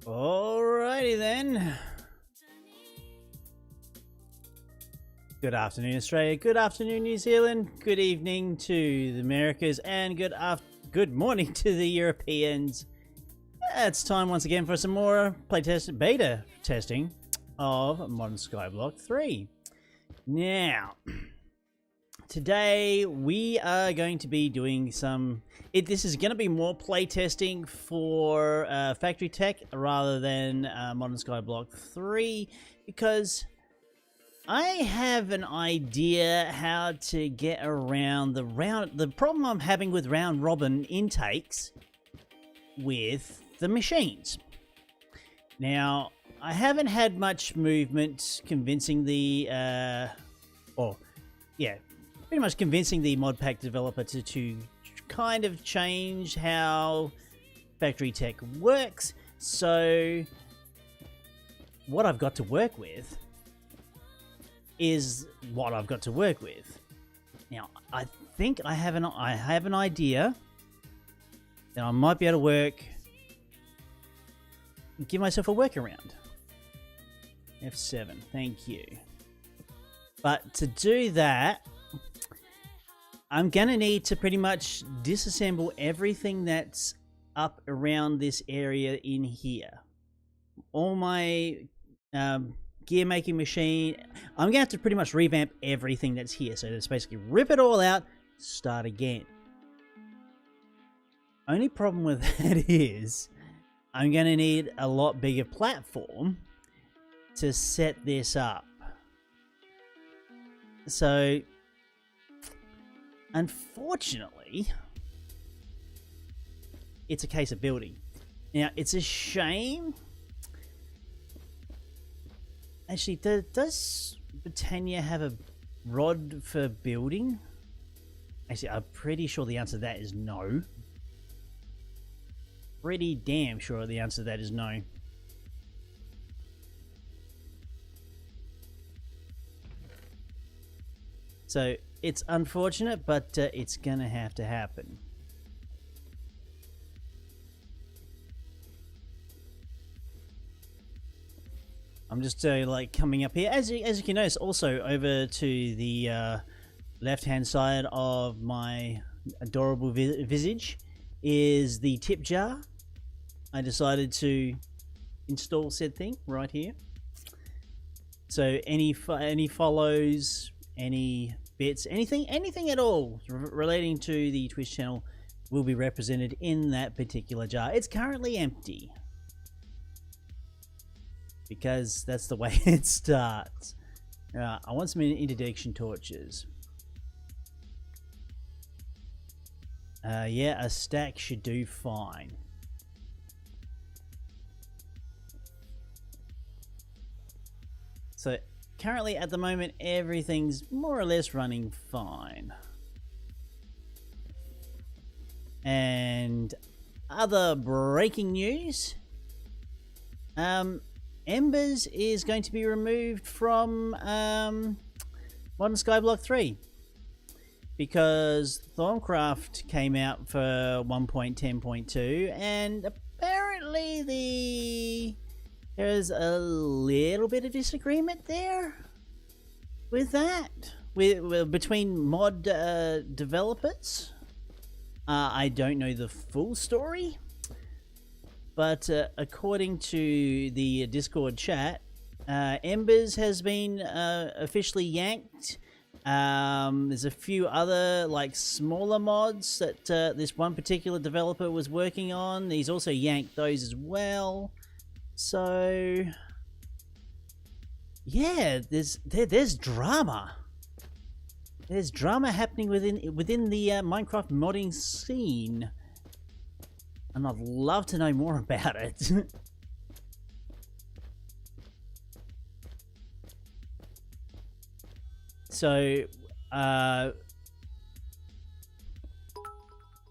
Alrighty then. Good afternoon, Australia. Good afternoon, New Zealand. Good evening to the Americas, and good morning to the Europeans. It's time once again for some more beta testing of Modern Skyblock 3. Now, today we are going to be doing this is going to be more playtesting for Factory Tech rather than Modern Skyblock 3, because I have an idea how to get around the problem I'm having with round robin intakes with the machines. Now, I haven't had much movement convincing the pretty much convincing the mod pack developer to kind of change how Factory Tech works. So what I've got to work with is what I've got to work with. Now, I think I have an idea that I might be able to give myself a workaround. F7, thank you. But to do that, I'm gonna need to pretty much disassemble everything that's up around this area in here. All my gear making machine, I'm gonna have to pretty much revamp everything that's here. So just basically rip it all out, start again. Only problem with that is I'm gonna need a lot bigger platform to set this up. So unfortunately, it's a case of building. Now, it's a shame. Actually, does Britannia have a rod for building? Actually, I'm pretty sure the answer to that is no. Pretty damn sure the answer to that is no. So, it's unfortunate, but it's gonna have to happen. I'm just like coming up here, as you can notice. Also, over to the left-hand side of my adorable visage is the tip jar. I decided to install said thing right here. So any follows, any bits, anything at all relating to the Twitch channel will be represented in that particular jar. It's currently empty, because that's the way it starts. I want some interdiction torches. Yeah, a stack should do fine. So currently, at the moment, everything's more or less running fine. And other breaking news. Embers is going to be removed from Modern Skyblock 3 because Thorncraft came out for 1.10.2, and apparently there's a little bit of disagreement there with that, between mod developers. I don't know the full story, but according to the Discord chat, Embers has been officially yanked. There's a few other like smaller mods that this one particular developer was working on. He's also yanked those as well. So yeah, there's drama. There's drama happening within the Minecraft modding scene, and I'd love to know more about it. So,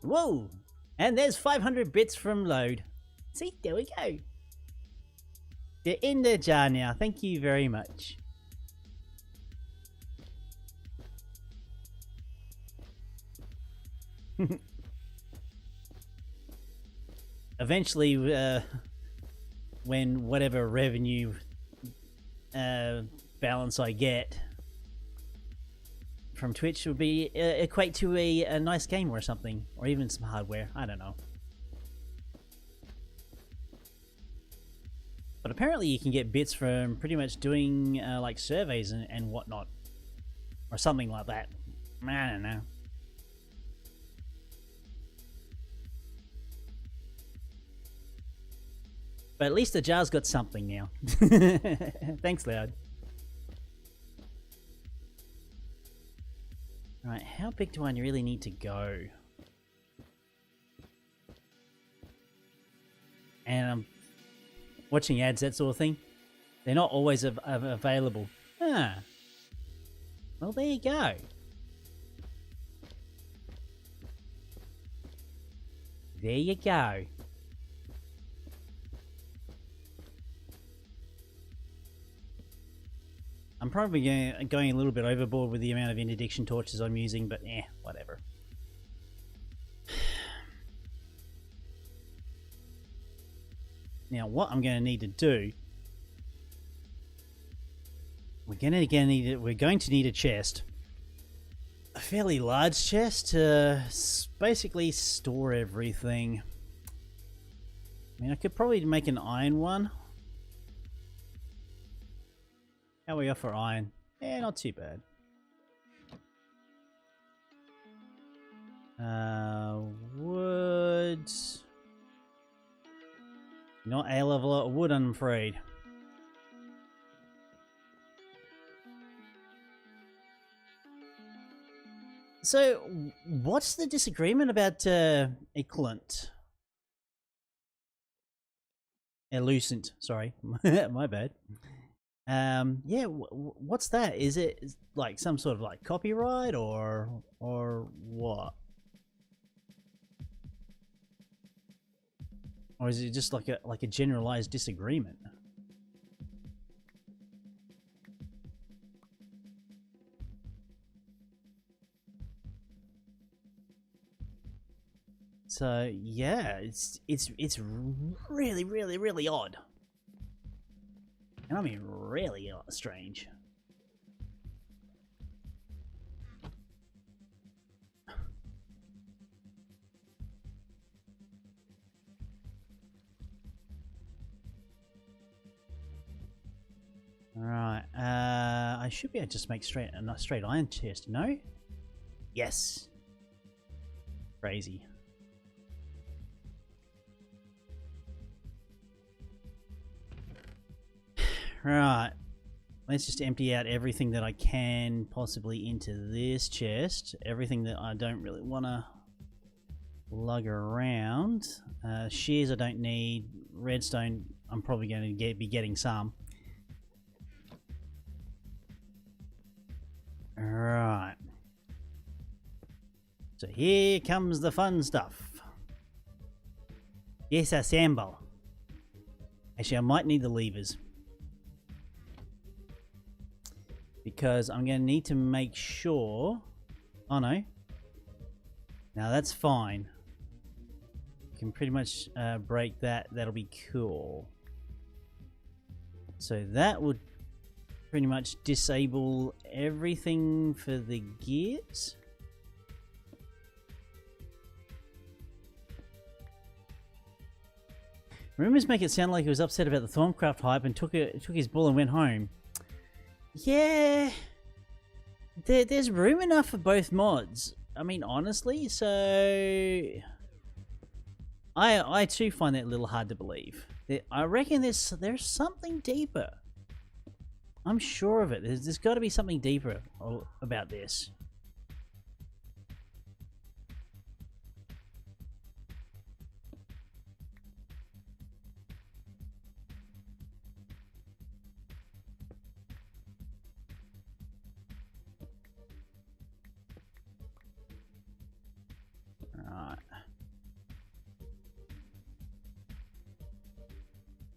whoa! And there's 500 bits from load. See, there we go. They're in the jar now. Thank you very much. Eventually, when whatever revenue balance I get from Twitch would be equate to a nice game or something, or even some hardware. I don't know. But apparently you can get bits from pretty much doing like surveys and whatnot, or something like that. I don't know. But at least the jar's got something now. Thanks, Loud. Right, how big do I really need to go? And I'm watching ads, that sort of thing. They're not always available. Ah. Well, there you go. There you go. I'm probably going a little bit overboard with the amount of interdiction torches I'm using, but whatever. Now, what I'm going to need to do, we're going to need a chest, a fairly large chest to basically store everything. I mean, I could probably make an iron one. How are we off for iron? Not too bad. Wood. Not a level of wood, I'm afraid. So, what's the disagreement about Equivalent? Elucent, sorry. My bad. Yeah, what's that? Is it like some sort of like copyright or what? Or is it just like a generalized disagreement? So yeah, it's really, really, really odd. And I mean really strange. Alright, I should be able to just make a straight iron chest, no? Yes. Crazy. Right, let's just empty out everything that I can possibly into this chest. Everything that I don't really want to lug around. Shears I don't need. Redstone I'm probably going to be getting some. Right. So here comes the fun stuff. Yes, assemble. Actually, I might need the levers. Because I'm going to need to make sure... Oh no. Now that's fine. You can pretty much break that. That'll be cool. So that would pretty much disable everything for the gears. Rumors make it sound like he was upset about the Thorncraft hype and took his bull and went home. Yeah, there's room enough for both mods. I mean, honestly, so I too find that a little hard to believe. I reckon there's something deeper. I'm sure of it. There's got to be something deeper about this.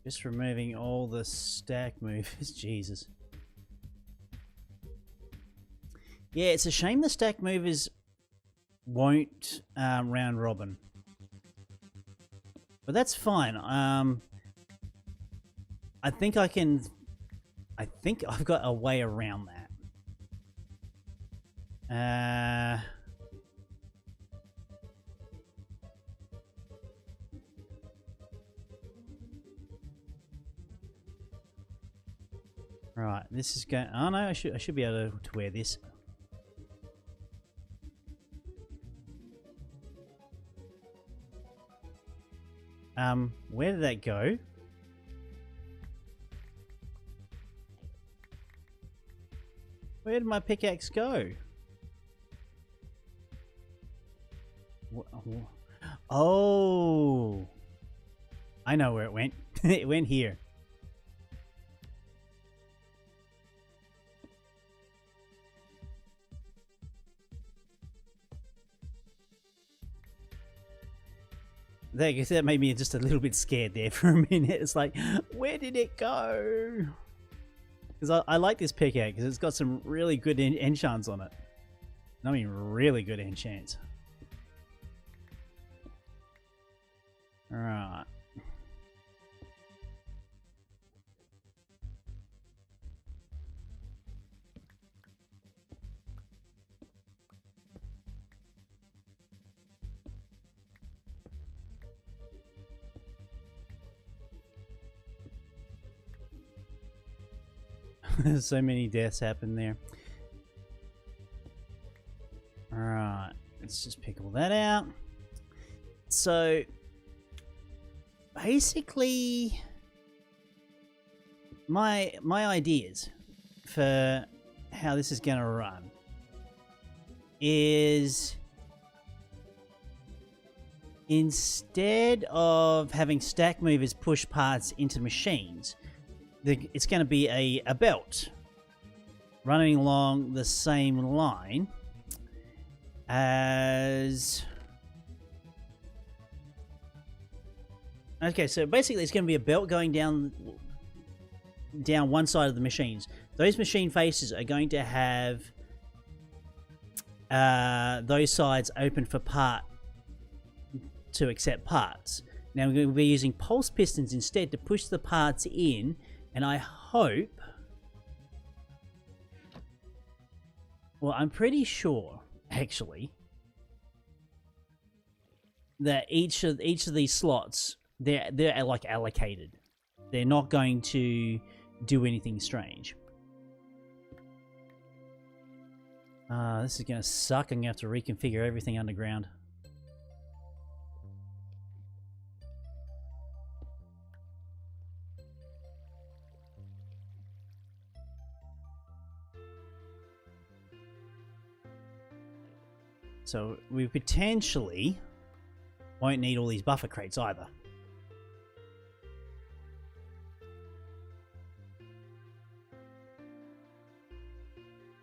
Just removing all the stack movers. Jesus. Yeah, it's a shame the stack movers won't round robin. But that's fine. I think I can... I think I've got a way around that. Right, this is going... Oh no, I should be able to wear this. Where did that go? Where did my pickaxe go? Oh! I know where it went. It went here. That made me just a little bit scared there for a minute. It's like, where did it go? Because I like this pickaxe because it's got some really good enchants on it. I mean, really good enchants. Alright. So many deaths happen there. Alright, let's just pick all that out. So, basically, my ideas for how this is going to run is, instead of having stack movers push parts into machines, it's going to be a belt running along the same line as... Okay, so basically it's going to be a belt going down one side of the machines. Those machine faces are going to have those sides open for to accept parts. Now we're going to be using pulse pistons instead to push the parts in. And I hope... Well, I'm pretty sure, actually, that each of these slots, they're like allocated. They're not going to do anything strange. This is going to suck. I'm going to have to reconfigure everything underground. So we potentially won't need all these buffer crates either.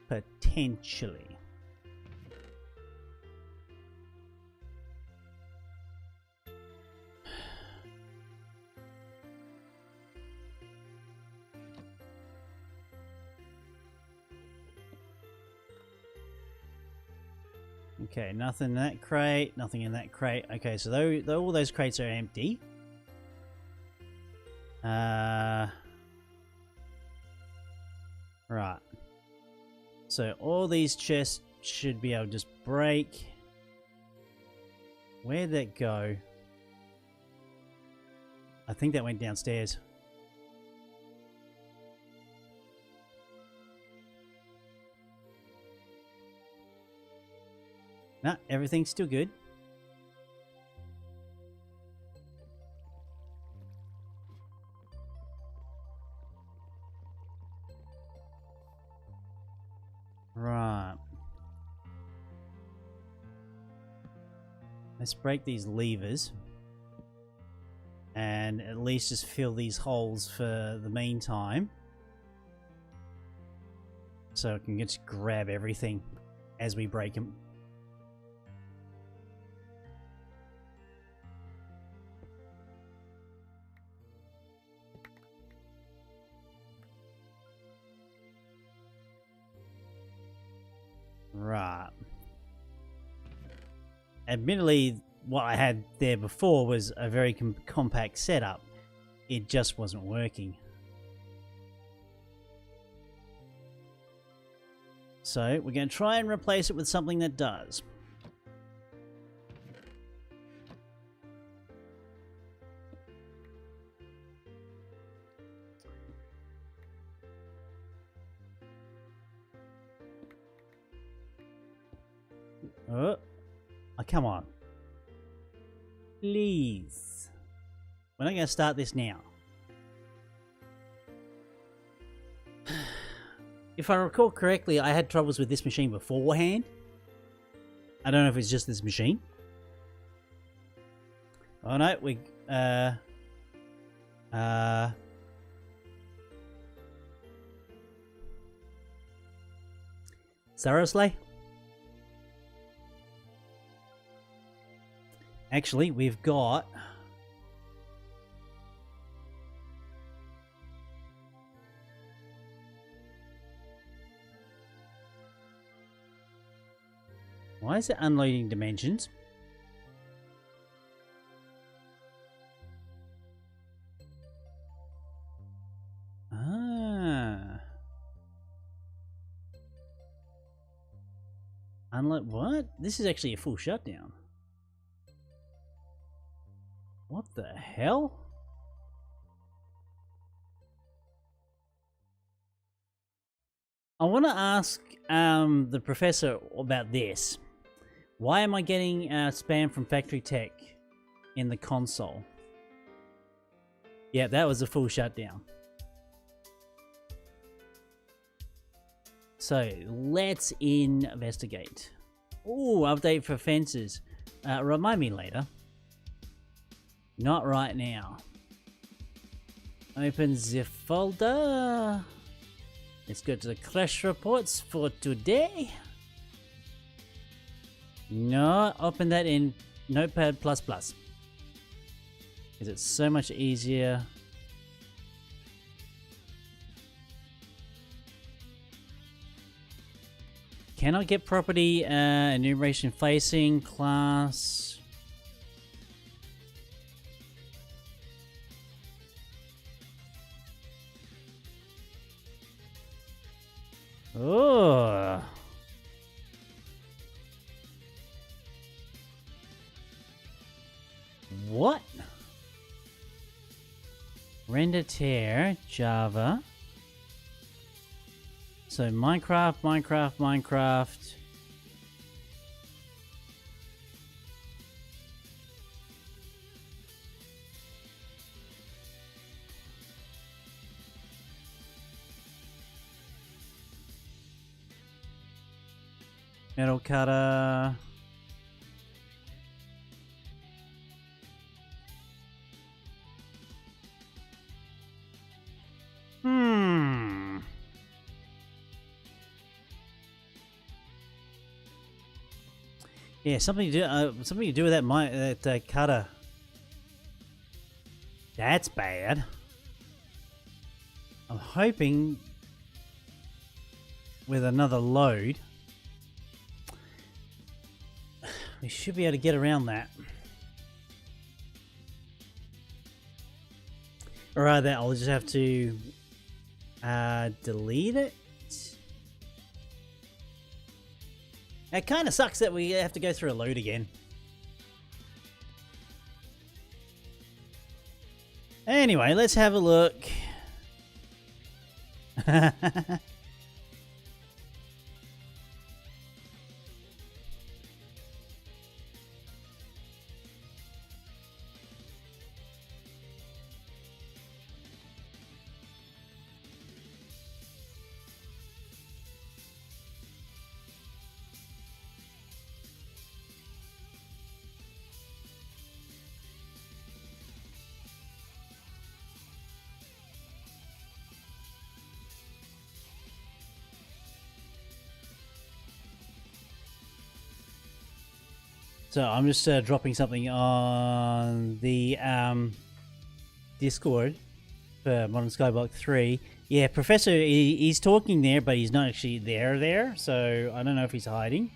Potentially. Okay, nothing in that crate, nothing in that crate. Okay, so all those crates are empty. Right. So all these chests should be able to just break. Where'd that go? I think that went downstairs. No, everything's still good. Right. Let's break these levers. And at least just fill these holes for the meantime. So I can just grab everything as we break them. Right. Admittedly, what I had there before was a very compact setup. It just wasn't working. So we're going to try and replace it with something that does. Oh, come on. Please. We're not going to start this now. If I recall correctly, I had troubles with this machine beforehand. I don't know if it's just this machine. Oh no, we... Seriously? Actually, we've got... Why is it unloading dimensions? Ah. Unload what? This is actually a full shutdown. What the hell? I want to ask the professor about this. Why am I getting spam from Factory Tech in the console? Yeah, that was a full shutdown. So let's investigate. Ooh, update for fences. Remind me later. Not right now. Open the folder. Let's go to the crash reports for today. No, open that in Notepad++. Because it's so much easier. Cannot get property enumeration facing class. Oh. What? Render tear, Java. So Minecraft. Metal cutter. Yeah, something to do with that cutter. That's bad. I'm hoping with another load we should be able to get around that. Or rather, I'll just have to delete it. It kind of sucks that we have to go through a load again. Anyway, let's have a look. So I'm just dropping something on the Discord for Modern Skyblock 3. Yeah, Professor, he's talking there, but he's not actually there. So I don't know if he's hiding.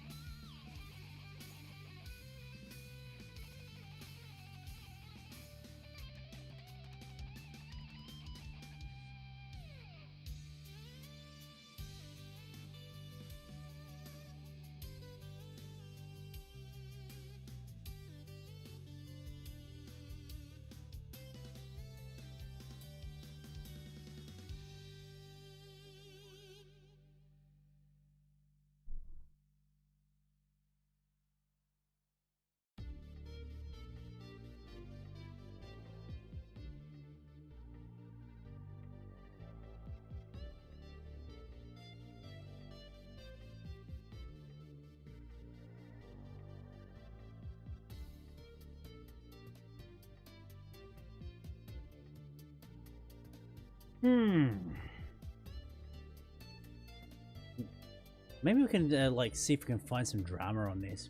Maybe we can like see if we can find some drama on this.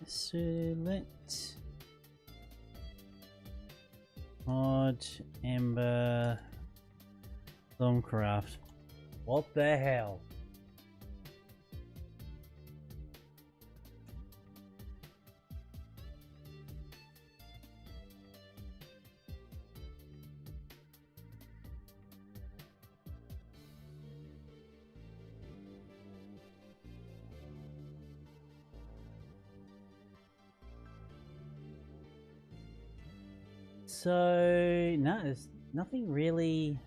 Select mod Ember Stormcraft. What the hell? So, no, there's nothing really.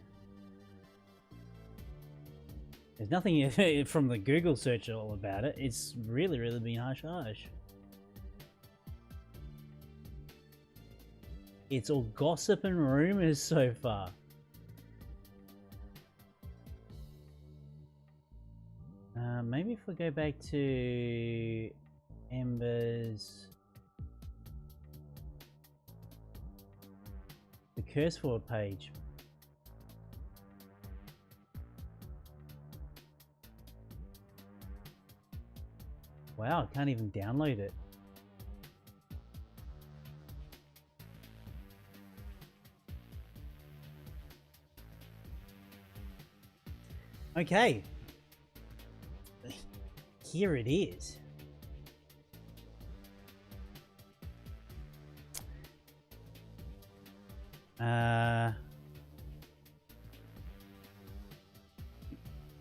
There's nothing from the Google search all about it. It's really been hush hush. It's all gossip and rumors so far. Maybe if we go back to Ember's. The curse forward page. Wow, I can't even download it. Okay. Here it is.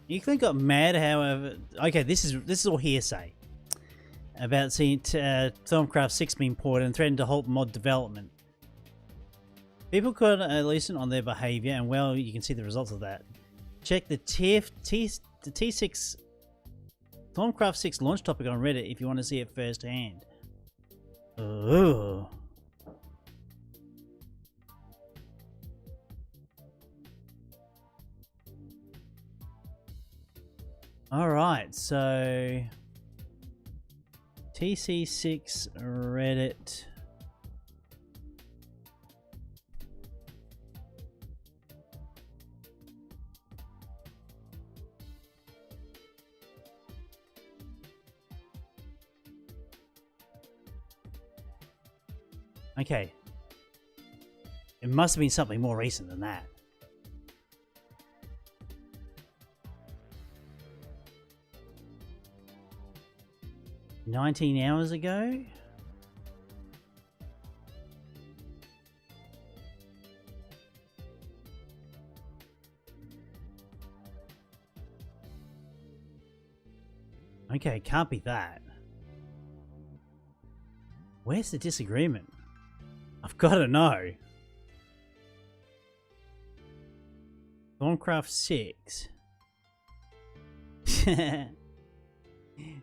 You think got mad, however. Okay, this is all hearsay about seeing Stormcraft 6 being ported and threatened to halt mod development. People could listen on their behavior, and well, you can see the results of that. Check the T6 Stormcraft 6 launch topic on Reddit if you want to see it firsthand. Oh. Alright, so TC6 Reddit. Okay. It must have been something more recent than that. $19 hours ago? Okay, can't be that. Where's the disagreement? I've got to know. Stormcraft 6.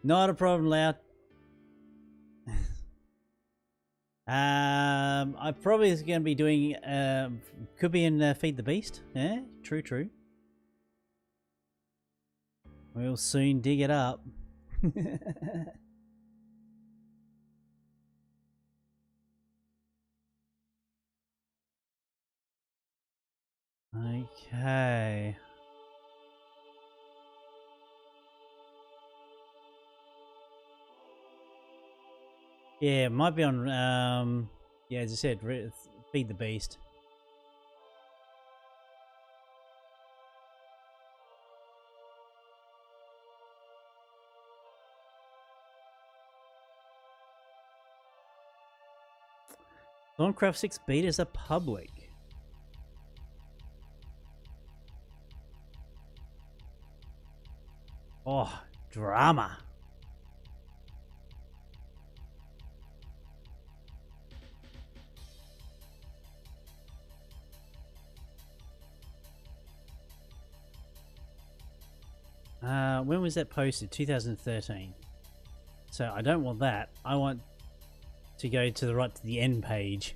Not a problem, Loud. I probably is going to be doing, could be in Feed the Beast. Yeah, true. We'll soon dig it up. Okay. Yeah, it might be on, yeah, as I said, Feed the Beast. Stormcraft 6 betas are public. Oh, drama. When was that posted? 2013. So I don't want that. I want to go to the right to the end page.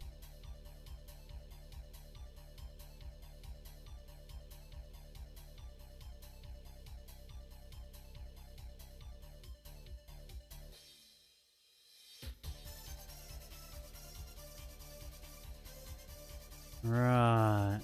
Right.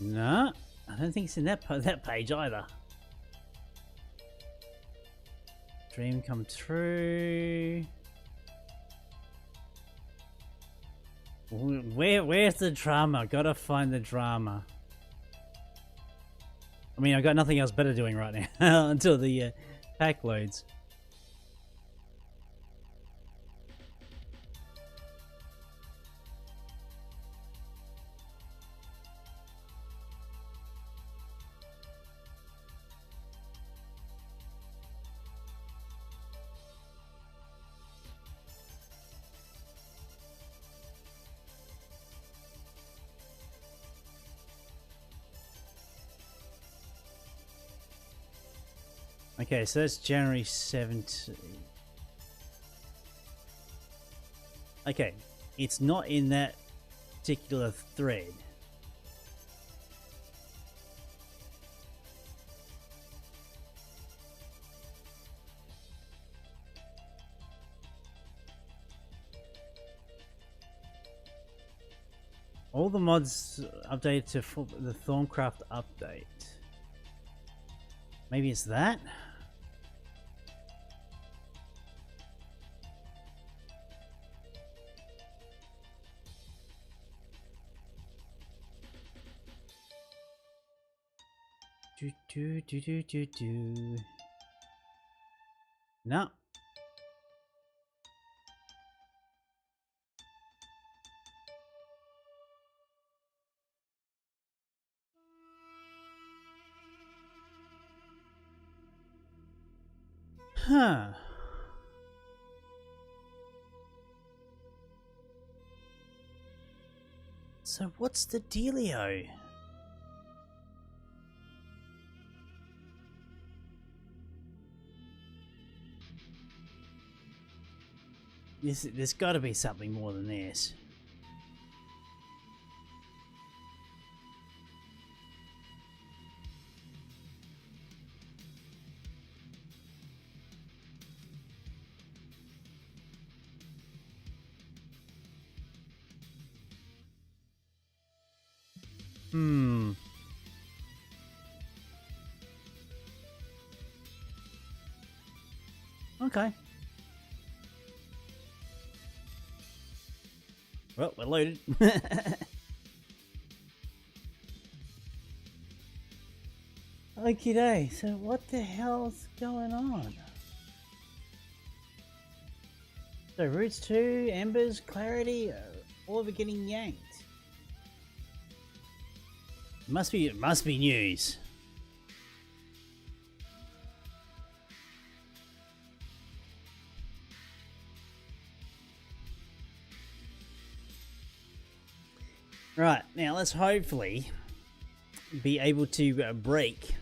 No, I don't think it's in that page either. Dream come true. Where's the drama? Gotta find the drama. I mean, I've got nothing else better doing right now until the pack loads. Okay, so that's January 17th. Okay, it's not in that particular thread. All the mods updated to the Thorncraft update. Maybe it's that? Do. No. Huh. So what's the dealio? There's got to be something more than this. Okay. Well, we're loaded. Okie day. So what the hell's going on? So Roots 2, Embers, Clarity, all of it getting yanked. It must be news. Right, now let's hopefully be able to break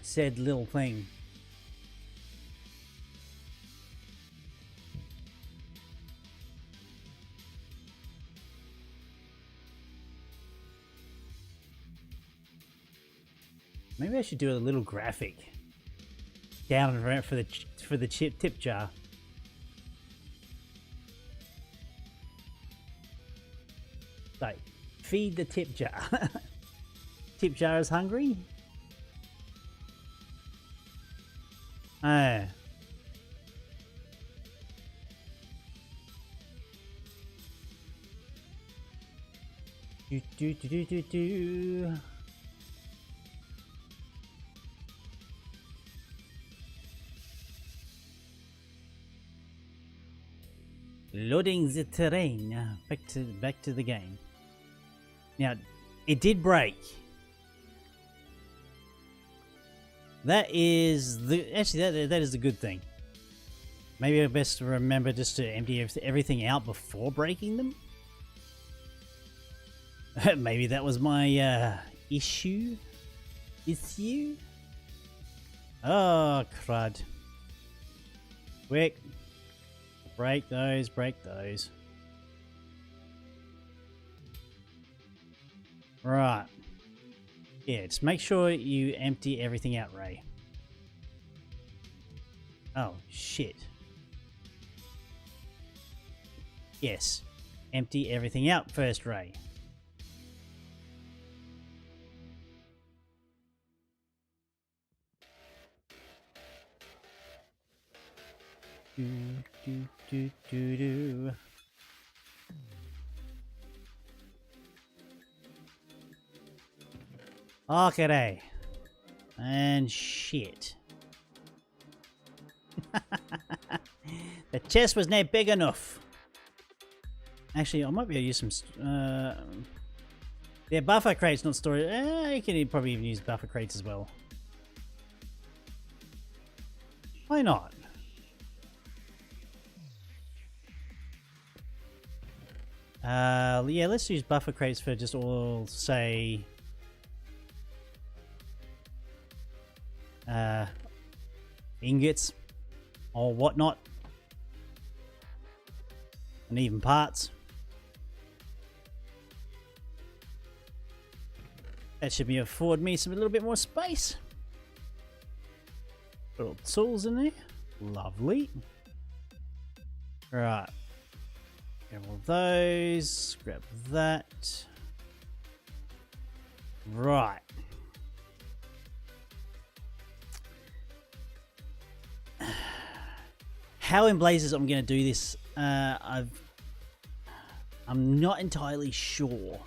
said little thing. Maybe I should do a little graphic down around for the tip jar. Like, feed the tip jar. Tip jar is hungry. Ah. Do. Loading the terrain. Back to the game. Now, it did break. That is actually that is a good thing. Maybe I best remember just to empty everything out before breaking them. Maybe that was my issue. Oh crud! Quick. Break those, break those. Right. Yeah, just make sure you empty everything out, Ray. Oh, shit. Yes. Empty everything out first, Ray. Do, do, do, do, do. Okay. And shit. The chest was not big enough. Actually, I might be able to use some... yeah, buffer crates, not storage. You can probably even use buffer crates as well. Why not? Yeah, let's use buffer crates for just all, say... ingots or whatnot. And even parts. That should be afford me a little bit more space. Put all the tools in there. Lovely. Right. Grab all those. Grab that. Right. How in blazes I'm going to do this, I'm not entirely sure.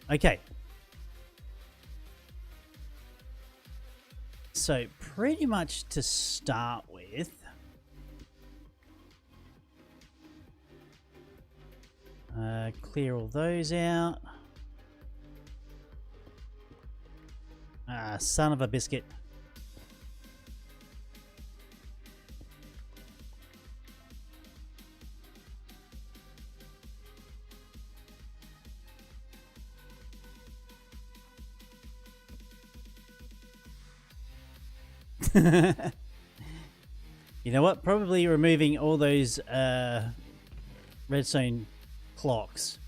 Okay. So pretty much to start with, clear all those out. Ah, son of a biscuit. You know what? Probably removing all those redstone clocks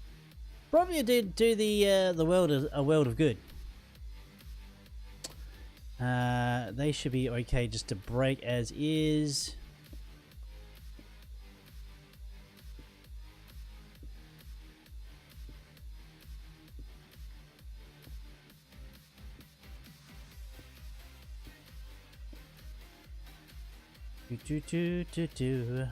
probably did do the world a world of good. They should be okay just to break as is. Do.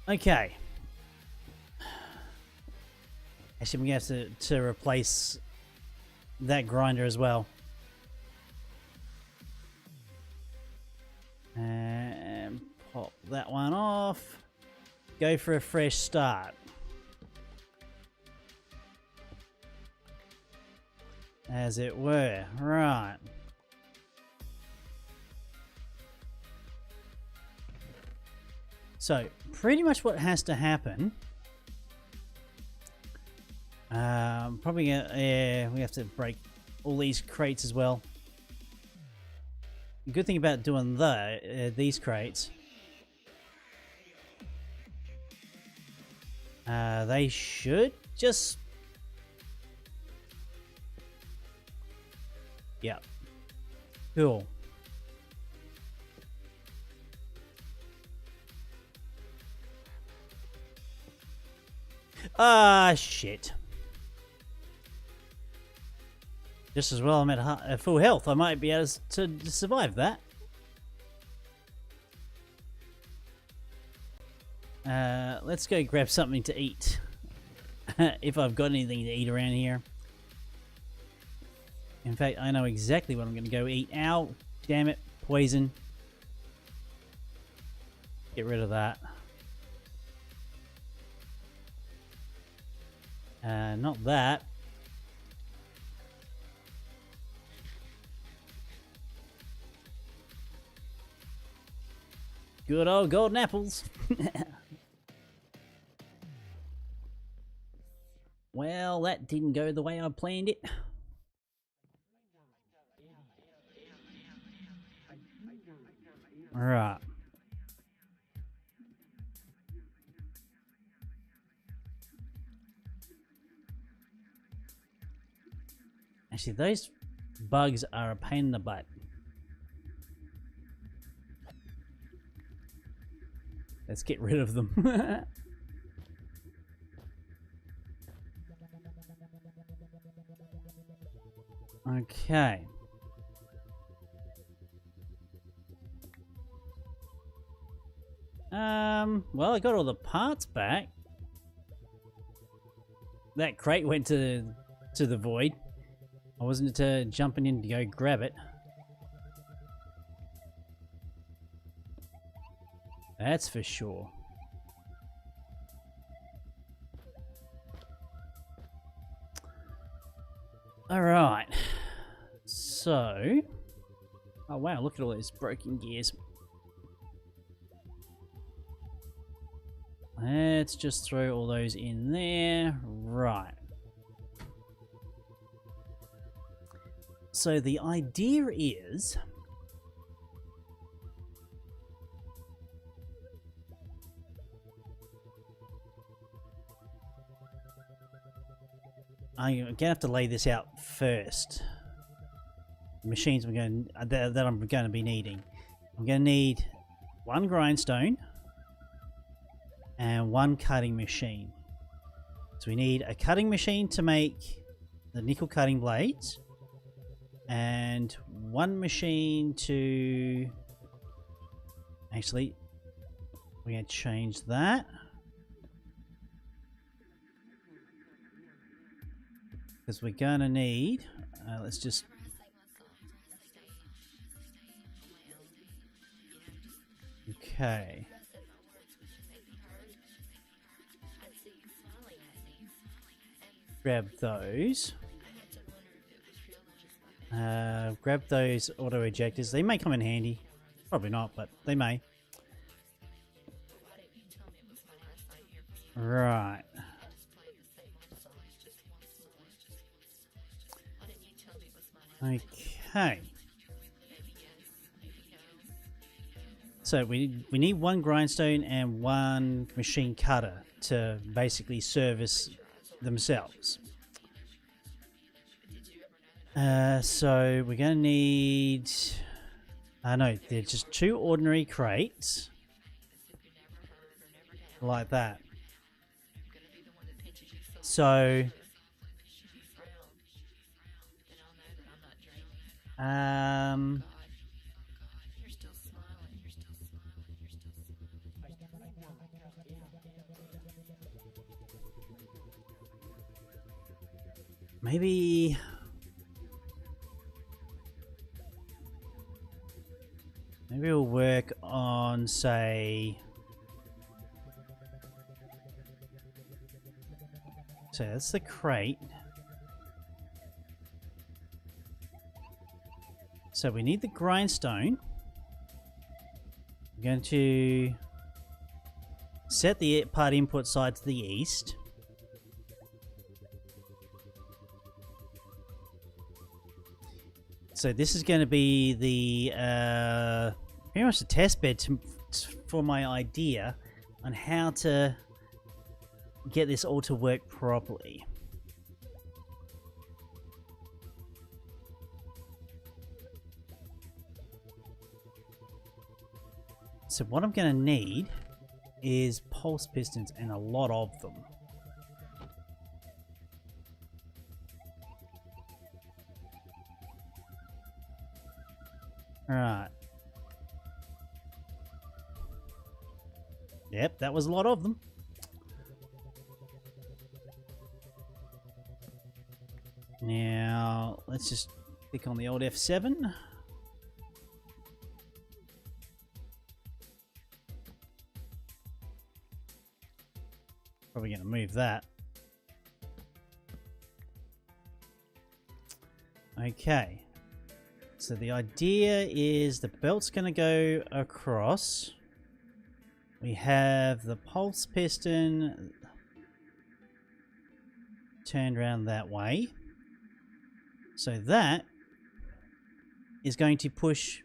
Okay. Actually, we're going to have to replace that grinder as well. And pop that one off. Go for a fresh start. As it were. Right. So, pretty much what has to happen... probably we have to break all these crates as well. The good thing about doing these crates... they should just... Yeah. Cool. Ah, shit. Just as well I'm at full health. I might be able to survive that. Let's go grab something to eat. If I've got anything to eat around here. In fact, I know exactly what I'm going to go eat. Ow! Damn it. Poison. Get rid of that. Not that. Good old golden apples. Well, that didn't go the way I planned it. Alright. Actually, those bugs are a pain in the butt. Let's get rid of them. Okay. Well, I got all the parts back. That crate went to the void. I wasn't jumping in to go grab it. That's for sure. Alright. So... Oh wow, look at all those broken gears. Let's just throw all those in there. Right. So the idea is... I'm going to have to lay this out first. The machines that I'm going to be needing. I'm going to need one grindstone and one cutting machine. So we need a cutting machine to make the nickel cutting blades, and one machine to... Actually, we're going to change that. Because we're going to need... let's just... Okay. Grab those. Grab those auto ejectors. They may come in handy. Probably not, but they may. Right. Okay. So we need one grindstone and one machine cutter to basically service themselves. So we're going to need... no, they're just two ordinary crates. Like that. So... maybe we'll work on, say, so that's the crate. So we need the grindstone. I'm going to set the part input side to the east. So this is going to be the pretty much the test bed for my idea on how to get this all to work properly. So what I'm going to need is pulse pistons, and a lot of them. Alright. Yep, that was a lot of them. Now, let's just click on the old F7. Probably going to move that. Okay. So the idea is the belt's going to go across. We have the pulse piston turned around that way. So that is going to push...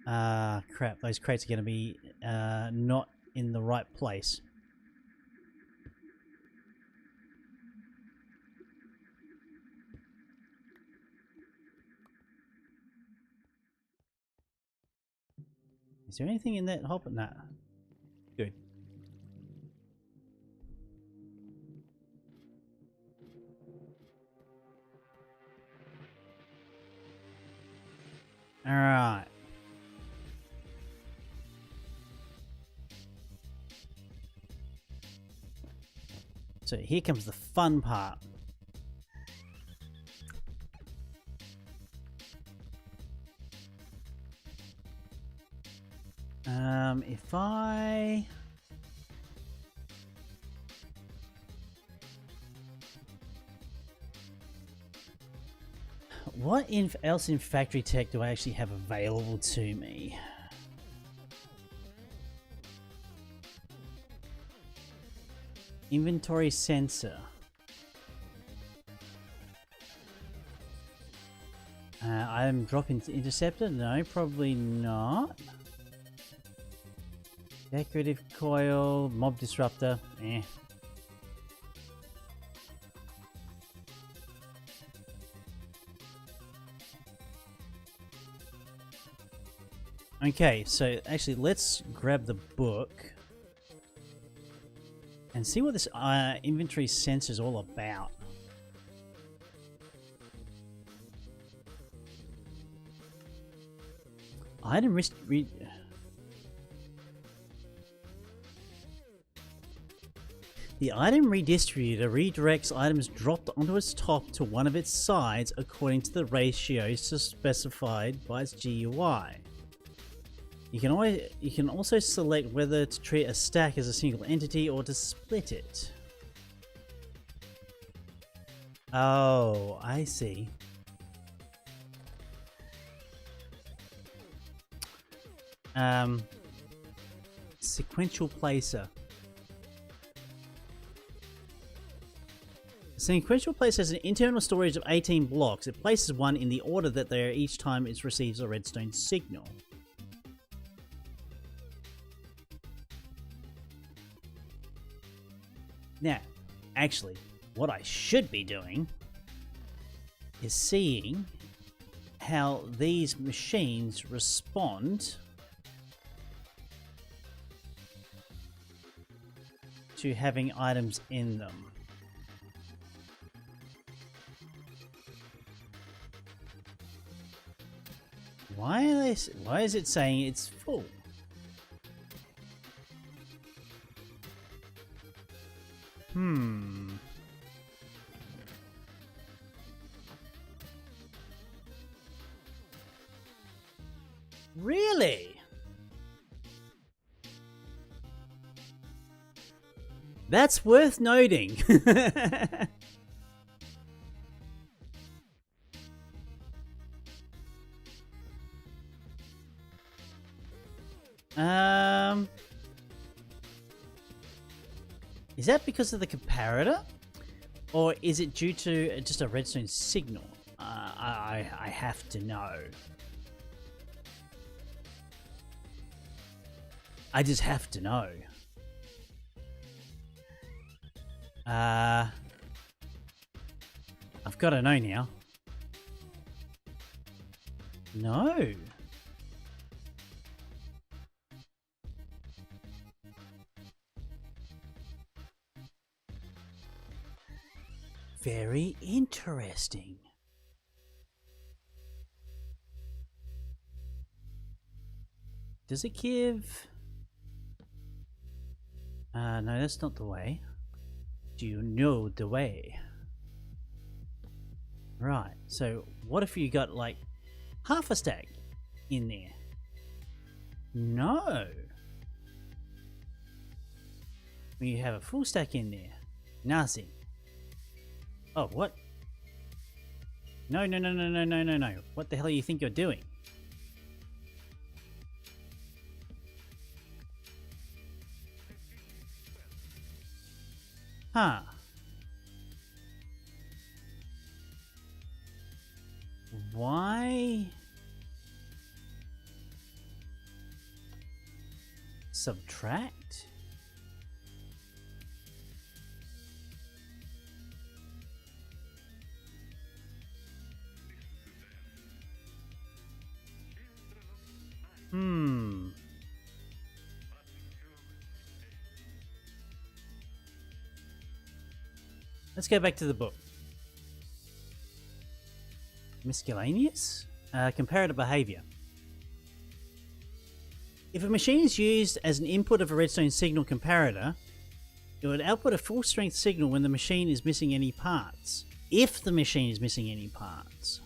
crap, those crates are going to be not in the right place. Is there anything in that hopper? Nah. Good. Alright. So here comes the fun part. If I... What else in factory tech do I actually have available to me? Inventory sensor. Item drop interceptor? No, probably not. Decorative coil, mob disruptor. Eh. Okay, so actually let's grab the book and see what this inventory sensor is all about. Item risk... The item redistributor redirects items dropped onto its top to one of its sides according to the ratios specified by its GUI. You can also select whether to treat a stack as a single entity or to split it. Oh, I see. Sequential placer. Sequential place has an internal storage of 18 blocks. It places one in the order that they are each time it receives a redstone signal. Now, actually, what I should be doing is seeing how these machines respond to having items in them. Why is it saying it's full? Really? That's worth noting. Is that because of the comparator? Or is it due to just a redstone signal? I have to know. I just have to know. I've got to know now. No. Very interesting. Does it give... no, that's not the way. Do you know the way? Right, so what if you got like half a stack in there? No. When you have a full stack in there, nothing. Oh, what? No, no, no, no, no, no, no, no. What the hell do you think you're doing? Huh. Why? Subtract? Let's go back to the book. Miscellaneous? Comparative behavior. If a machine is used as an input of a redstone signal comparator, it would output a full strength signal when the machine is missing any parts. If the machine is missing any parts.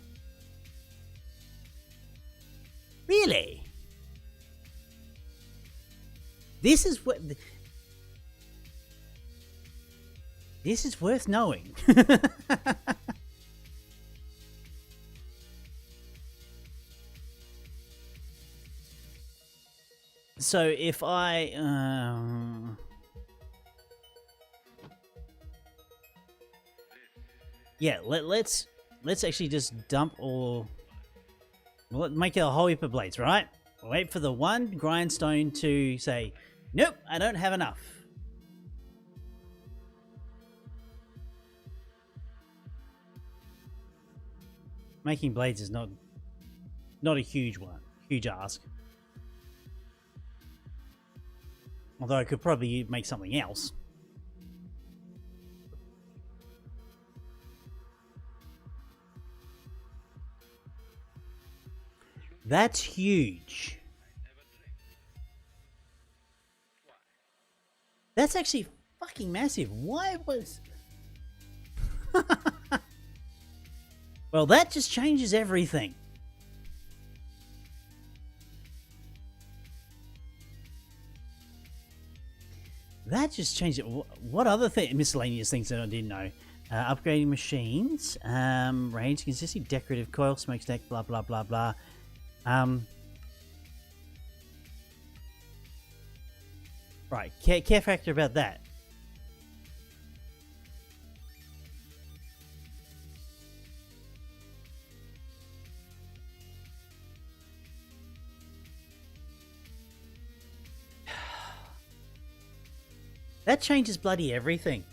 Really? This is what... This is worth knowing. So if I... yeah, let's actually just dump all... Well, make it a whole heap of blades, right? Wait for the one grindstone to say, nope, I don't have enough. Making blades is not a huge ask. Although I could probably make something else. That's huge. That's actually fucking massive. Why was... Well, that just changes everything. That just changed it. What other miscellaneous things that I didn't know? Upgrading machines, range, consistency, decorative coil, smokestack, blah, blah, blah, blah. Right, care factor about that. That changes bloody everything.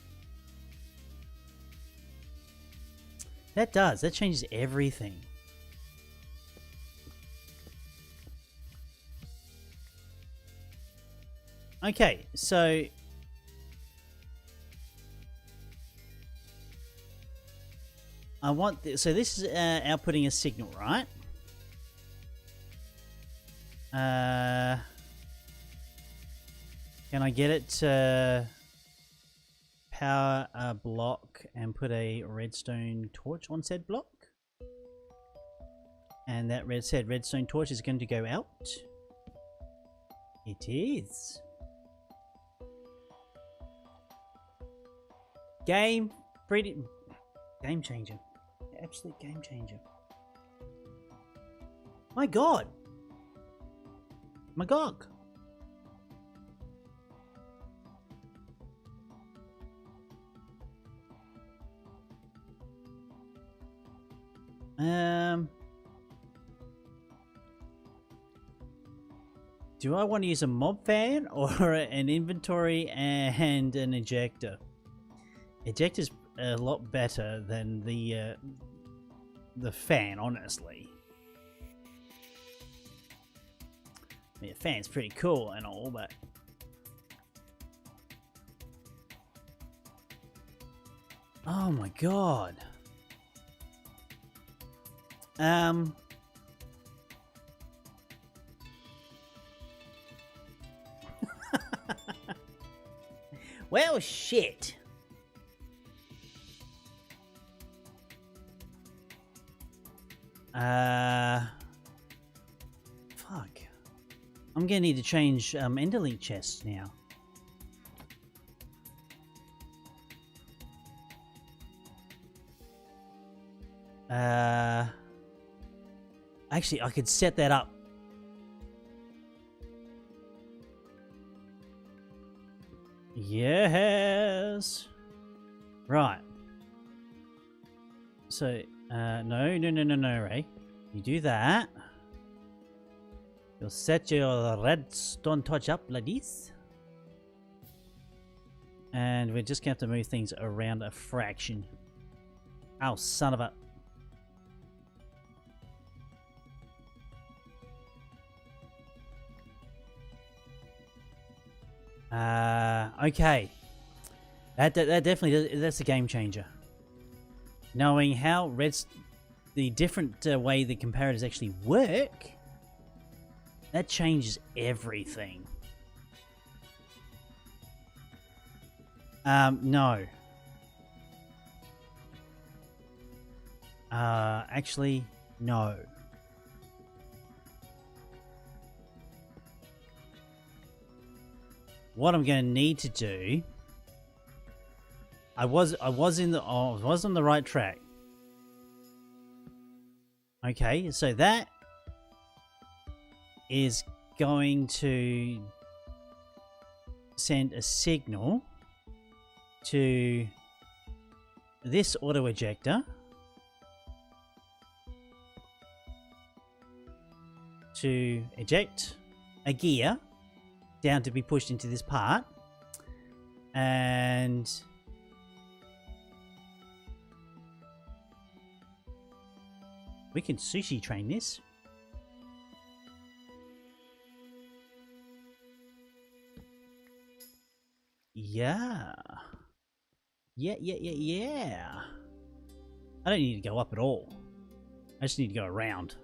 That does. That changes everything. Okay, so... I want... So this is outputting a signal, right? Can I get it to power a block and put a redstone torch on said block? And that said redstone torch is going to go out. It is. Game changer. Absolute game changer. My god. My god. Do I want to use a mob fan or an inventory and an ejector? Ejector's a lot better than the fan, honestly. I mean, the fan's pretty cool and all, but oh my god. Well, shit. Fuck. I'm gonna need to change Enderlink chests now. Actually, I could set that up. Yes. Right. So, no, Ray. You do that. You'll set your redstone torch up like this. And we're just going to have to move things around a fraction. Oh, son of a... Okay. That definitely, that's a game changer. Knowing how the different way the comparators actually work, that changes everything. No. Actually, no. What I'm going to need to do, I was on the right track. Okay, so that is going to send a signal to this auto ejector to eject a gear down to be pushed into this part, and we can sushi train this. Yeah. Yeah. I don't need to go up at all. I just need to go around.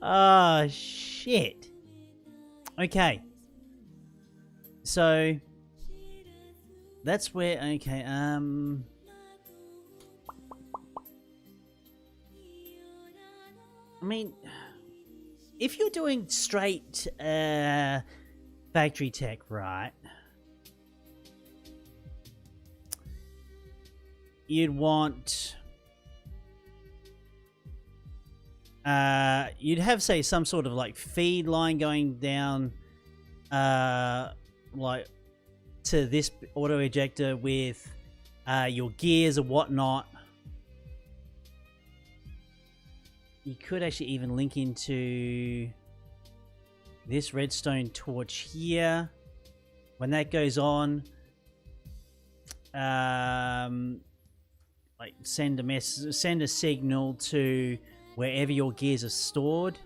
Oh, shit. Okay. So that's where, okay, I mean, if you're doing straight factory tech, right, you'd want you'd have, say, some sort of like feed line going down like to this auto ejector with your gears or whatnot. You could actually even link into this redstone torch here. When that goes on, like send a signal to wherever your gears are stored.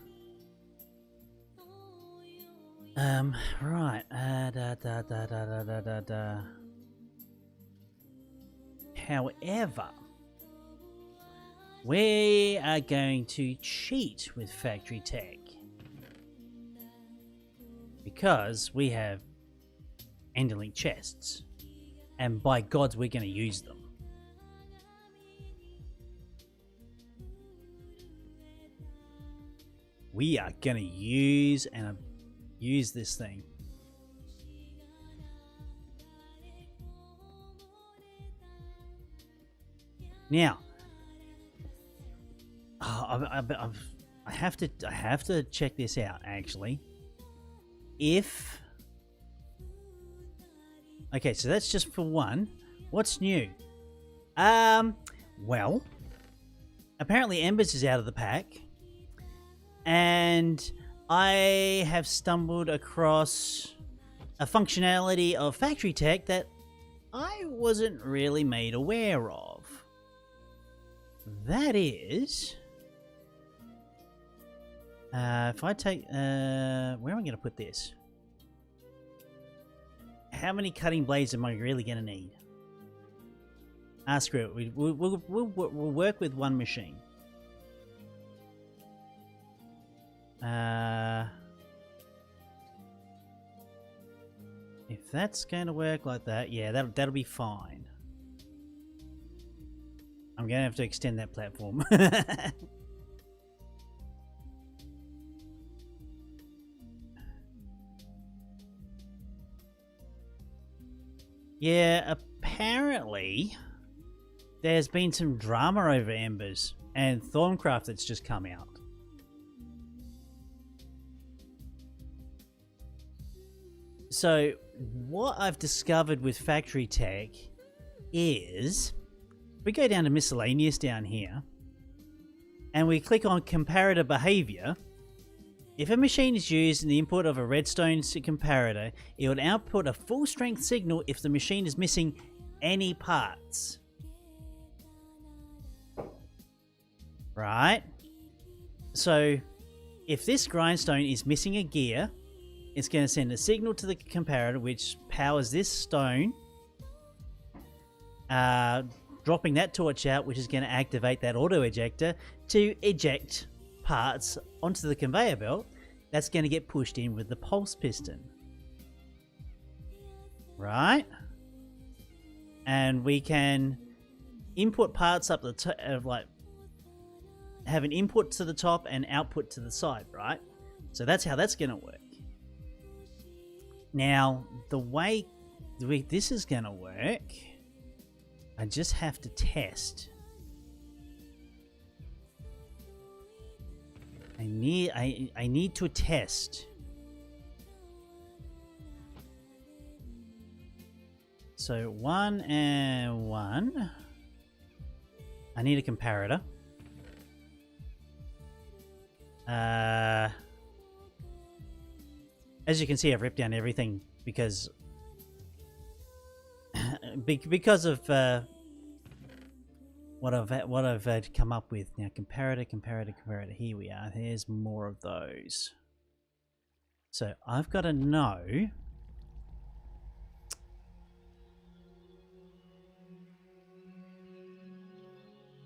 Right. However, we are going to cheat with factory tech because we have Enderlink chests, and by gods, we're going to use them. We are going to use and use this thing. Now, I have to check this out actually. If okay, so that's just for one. What's new? Well, apparently Embers is out of the pack, and I have stumbled across a functionality of factory tech that I wasn't really made aware of. That is, if I take, where am I going to put this? How many cutting blades am I really going to need? Screw it. We'll work with one machine. If that's going to work like that, yeah, that'll be fine. I'm going to have to extend that platform. Yeah, apparently there's been some drama over Embers, and Thorncraft that's just come out. So what I've discovered with factory tech is we go down to miscellaneous down here and we click on comparator behavior. If a machine is used in the input of a redstone comparator, it will output a full strength signal if the machine is missing any parts. Right? So if this grindstone is missing a gear, it's going to send a signal to the comparator which powers this stone, dropping that torch out, which is going to activate that auto ejector to eject parts onto the conveyor belt that's going to get pushed in with the pulse piston. Right? And we can input parts up the top, like have an input to the top and output to the side, right? So that's how that's going to work. Now, the way this is going to work, I just have to test. I need to test. So 1 and 1. I need a comparator. As you can see, I've ripped down everything because of what I've come up with. Now, comparator. Here we are. There's more of those. So I've got to know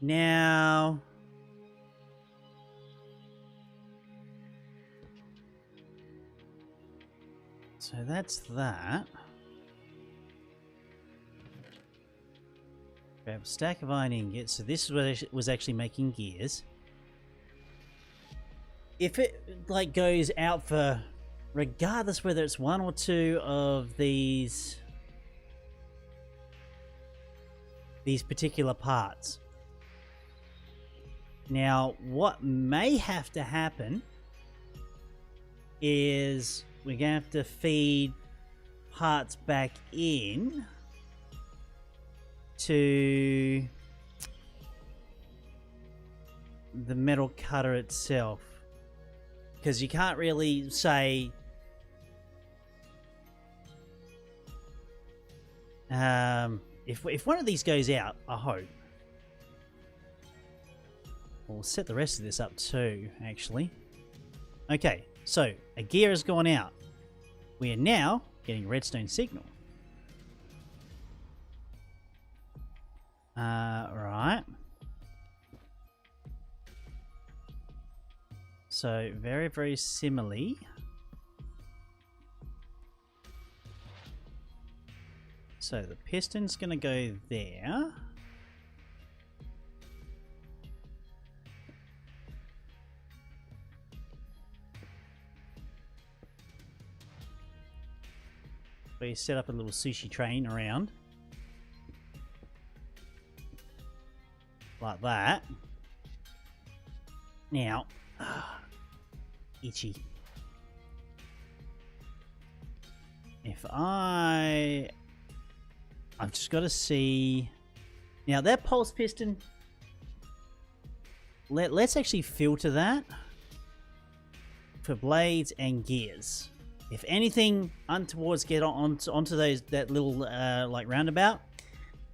now. So that's that. Grab a stack of iron ingots. So this is what it was actually making gears. If it like goes out for, regardless whether it's 1 or 2 of these particular parts. Now, what may have to happen is we're going to have to feed parts back in to the metal cutter itself. Because you can't really say if one of these goes out, I hope. We'll set the rest of this up too, actually. Okay. So, a gear has gone out. We are now getting a redstone signal. Right. So, very, very similarly. So, the piston's going to go there. We set up a little sushi train around. Like that. Now, itchy. If I've just got to see. Now that pulse piston, let's actually filter that for blades and gears. If anything untowards get onto that little like roundabout,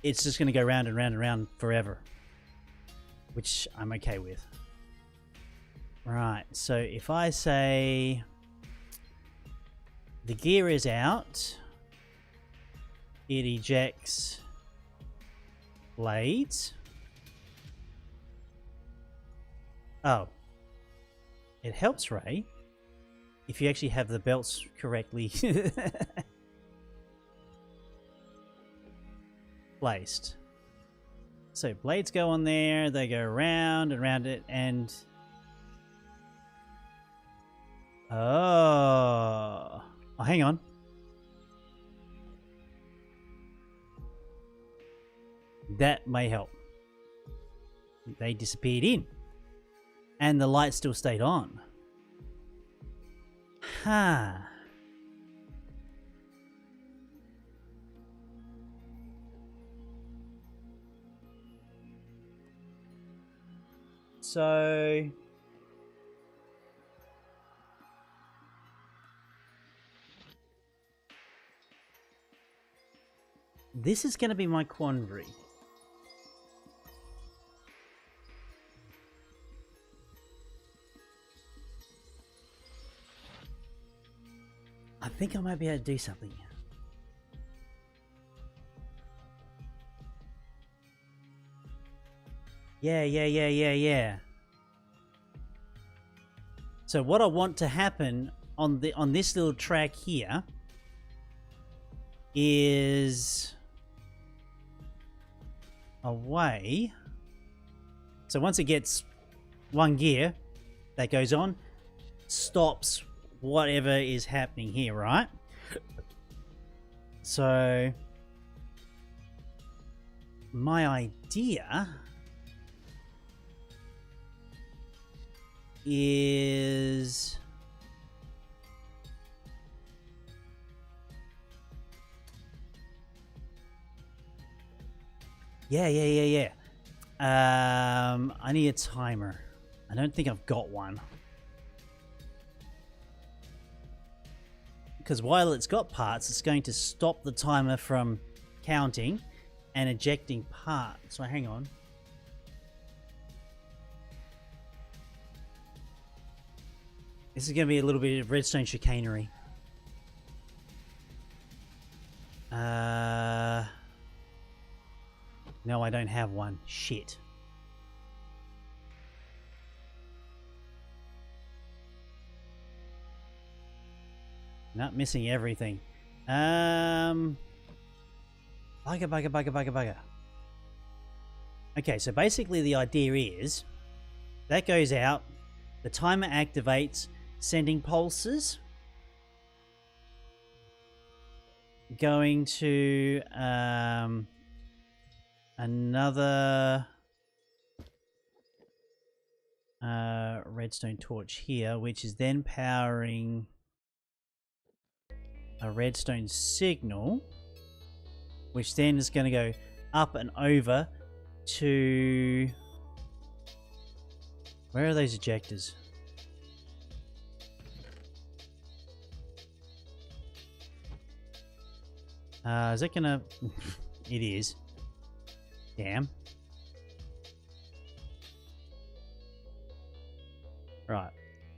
it's just going to go round and round and round forever, which I'm okay with. Right, so if I say the gear is out, it ejects blades. Oh, it helps, Ray, if you actually have the belts correctly placed. So blades go on there, they go around and around it, and oh, hang on. That may help. they disappeared in. And the light still stayed on. Huh. So... this is going to be my quandary. I think I might be able to do something. Yeah. So what I want to happen on this little track here is a way. So once it gets one gear that goes on, stops whatever is happening here, right? So my idea is yeah. I need a timer. I don't think I've got one. Because while it's got parts, it's going to stop the timer from counting and ejecting parts. So hang on. This is going to be a little bit of redstone chicanery. No, I don't have one. Shit. Not missing everything. Bugger. Okay, so basically the idea is that goes out, the timer activates, sending pulses. Going to another redstone torch here, which is then powering a redstone signal, which then is going to go up and over to... where are those ejectors? Is that gonna... it is. Damn. Right.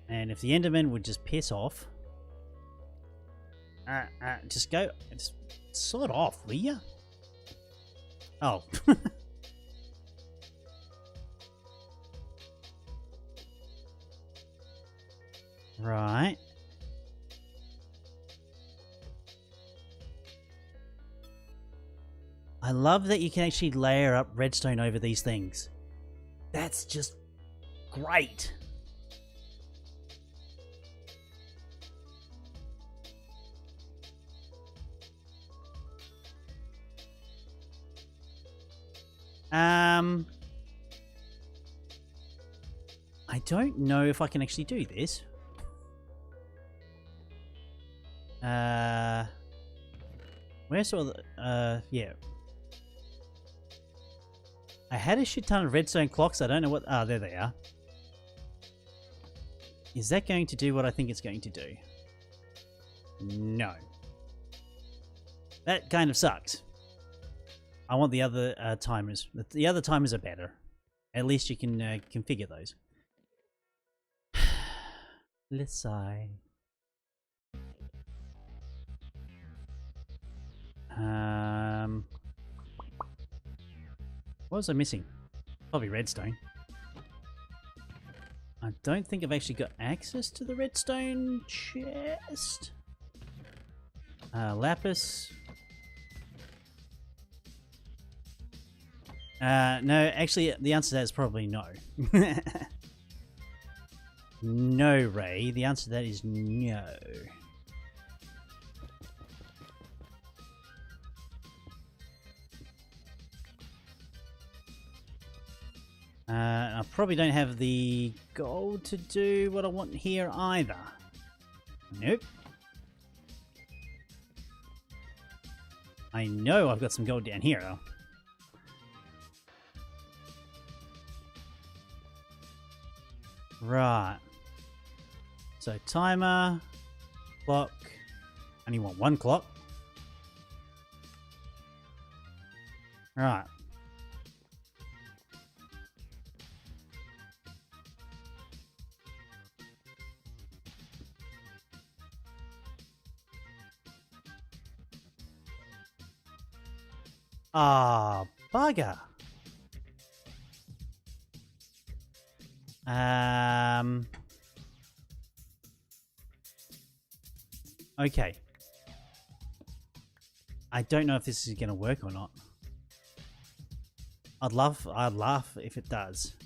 And if the Enderman would just piss off... just go... just sort off, will ya? Oh. Right. I love that you can actually layer up redstone over these things. That's just great. I don't know if I can actually do this. Where's all the, yeah. I had a shit ton of redstone clocks. I don't know what, there they are. Is that going to do what I think it's going to do? No. That kind of sucks. I want the other timers. The other timers are better. At least you can configure those. Let's sigh. What was I missing? Probably redstone. I don't think I've actually got access to the redstone chest. Lapis. No, actually, the answer to that is probably no. No, Ray. The answer to that is no. I probably don't have the gold to do what I want here either. Nope. I know I've got some gold down here though. Right. So timer, clock. I only want one clock. Right. Ah, bugger. Okay. I don't know if this is going to work or not. I'd laugh if it does.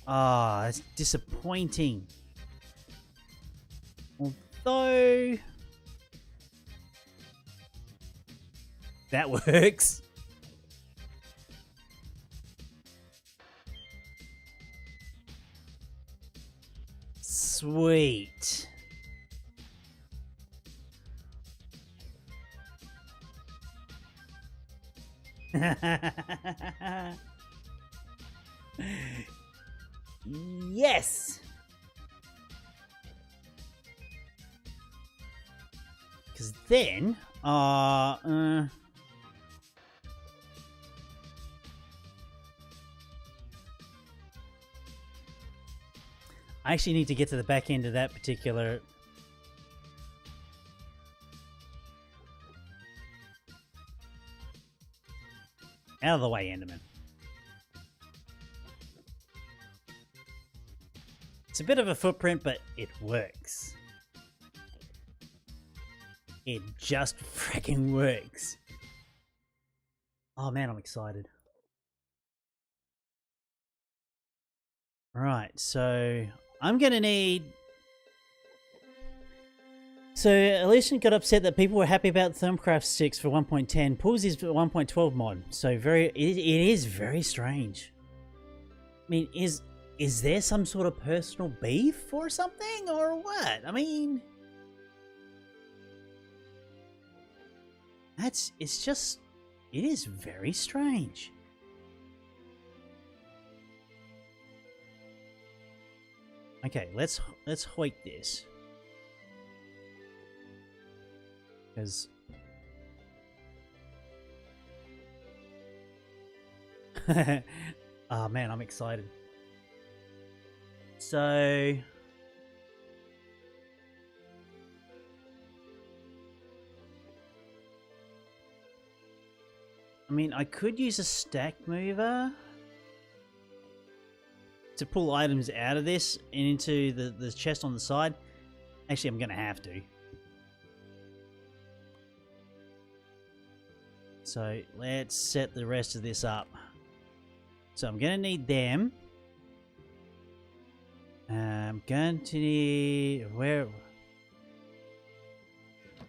Ah, it's disappointing. Although that works. Sweet. Yes. Because then, I actually need to get to the back end of that particular. Out of the way, Enderman. It's a bit of a footprint, but it works. It just freaking works. Oh man, I'm excited. Right, so I'm gonna need. So Elysian got upset that people were happy about Thermcraft 6 for 1.10. Pulls is 1.12 mod. So it is very strange. I mean, is there some sort of personal beef or something, or what? I mean, it is very strange. Okay, let's hoik this. Because oh man, I'm excited. So I mean, I could use a stack mover to pull items out of this and into the chest on the side. Actually, I'm gonna have to. So let's set the rest of this up. So I'm going to need them. I'm going to need... Where?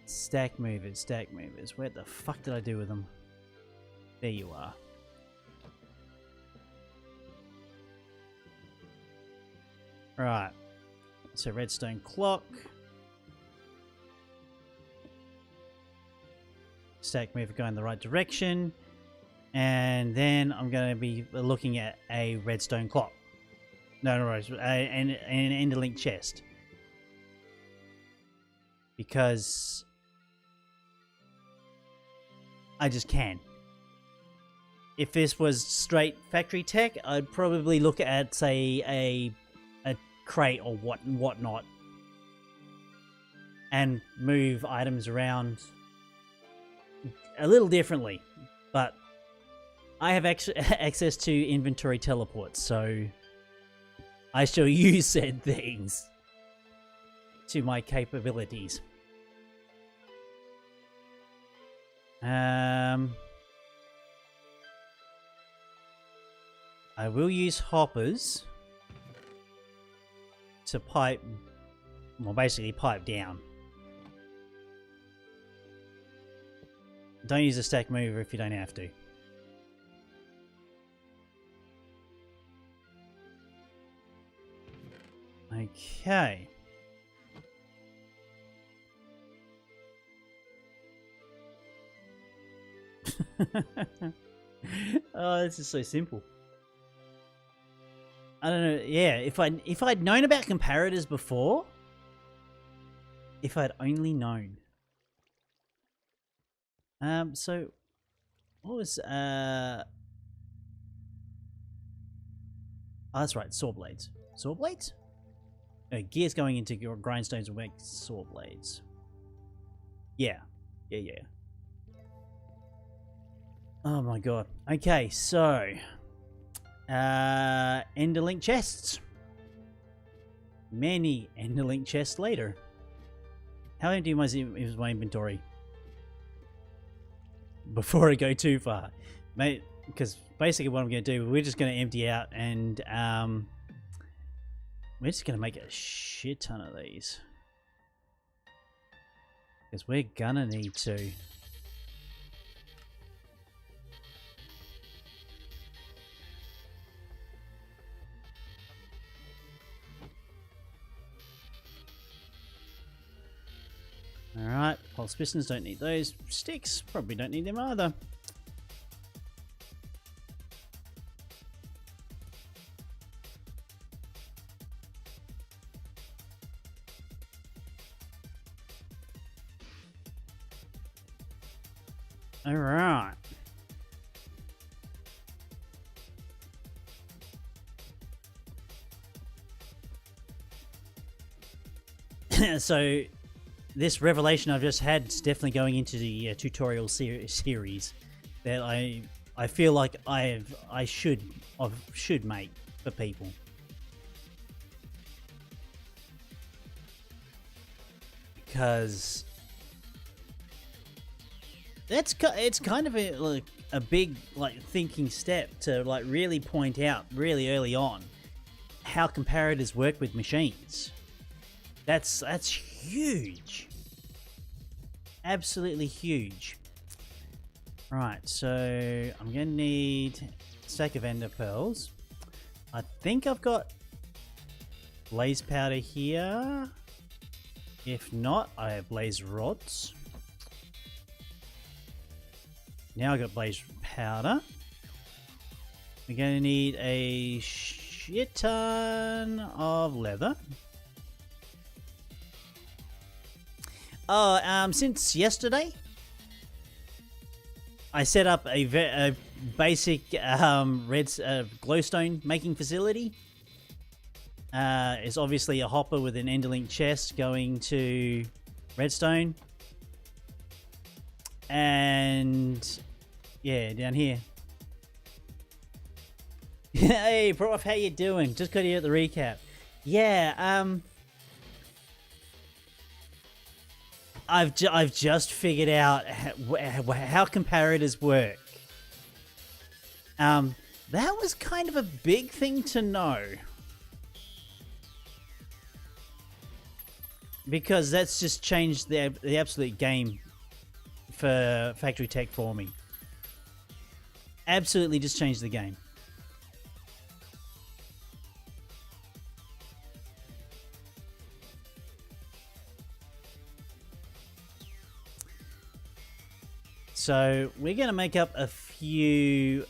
Stack movers, stack movers. Where the fuck did I do with them? There you are. Right. So redstone clock. Stack mover going the right direction, and then I'm going to be looking at a redstone clock. No, an Enderlink chest, because I just can. If this was straight factory tech, I'd probably look at, say, a crate or whatnot, and move items around a little differently, but I have access to inventory teleports, so I shall use said things to my capabilities. I will use hoppers to pipe, well, basically pipe down. Don't use a stack mover if you don't have to. Okay. Oh, this is so simple. I don't know. Yeah, if I'd known about comparators before, if I'd only known. So what was oh, that's right, saw blades. Saw blades? Gears going into your grindstones will make saw blades. Yeah. Yeah. Oh my god. Okay, so Enderlink chests. Many Enderlink chests later. How empty is my inventory? Before I go too far. Mate, because basically what I'm going to do, we're just going to empty out and we're just going to make a shit ton of these. Because we're going to need to. Alright, pulse pistons, don't need those. Sticks, probably don't need them either. Alright. So this revelation I've just had is definitely going into the tutorial series that I feel like I should make for people. Because it's kind of a big thinking step to really point out really early on how comparators work with machines. That's huge. Absolutely huge. Right, so I'm going to need a stack of ender pearls. I think I've got blaze powder here. If not, I have blaze rods. Now I've got blaze powder. We're going to need a shit ton of leather. Oh, since yesterday, I set up a basic glowstone making facility. It's obviously a hopper with an enderlink chest going to redstone. And yeah, down here. Hey, Prof, how you doing? Just got here at the recap. Yeah, I've just figured out how comparators work. That was kind of a big thing to know. Because that's just changed the absolute game for Factory Tech for me. Absolutely just changed the game. So we're going to make up a few,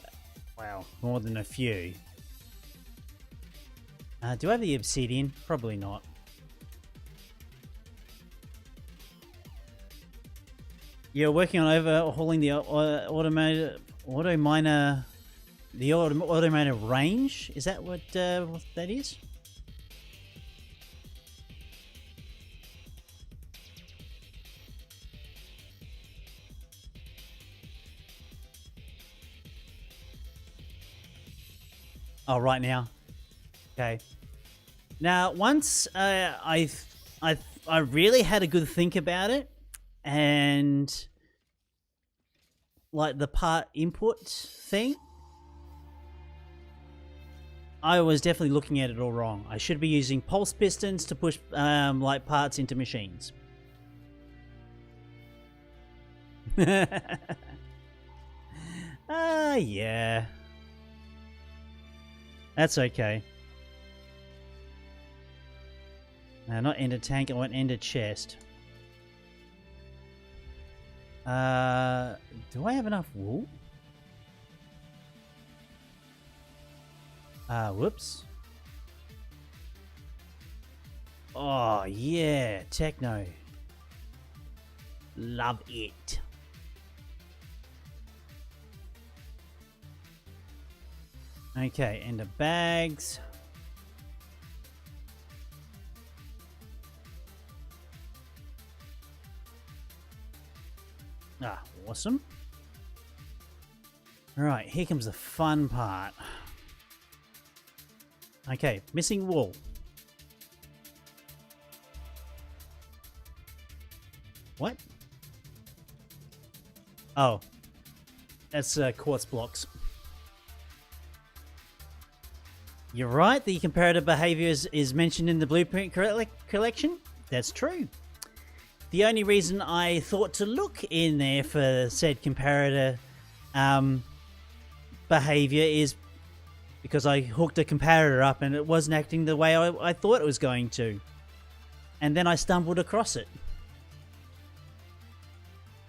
well, more than a few. Do I have the obsidian? Probably not. You're working on overhauling the auto miner range? Is that what that is? Oh, right now. Okay. Now, once I really had a good think about it, and like the part input thing, I was definitely looking at it all wrong. I should be using pulse pistons to push like parts into machines. Yeah. That's okay. No, not ender tank. I want ender chest. Do I have enough wool? Whoops. Oh, yeah. Techno. Love it. Okay, ender bags. Ah, awesome. Alright, here comes the fun part. Okay, missing wool. What? Oh. That's quartz blocks. You're right, the comparative behavior is mentioned in the blueprint collection. That's true. The only reason I thought to look in there for said comparator behavior is because I hooked a comparator up and it wasn't acting the way I thought it was going to. And then I stumbled across it.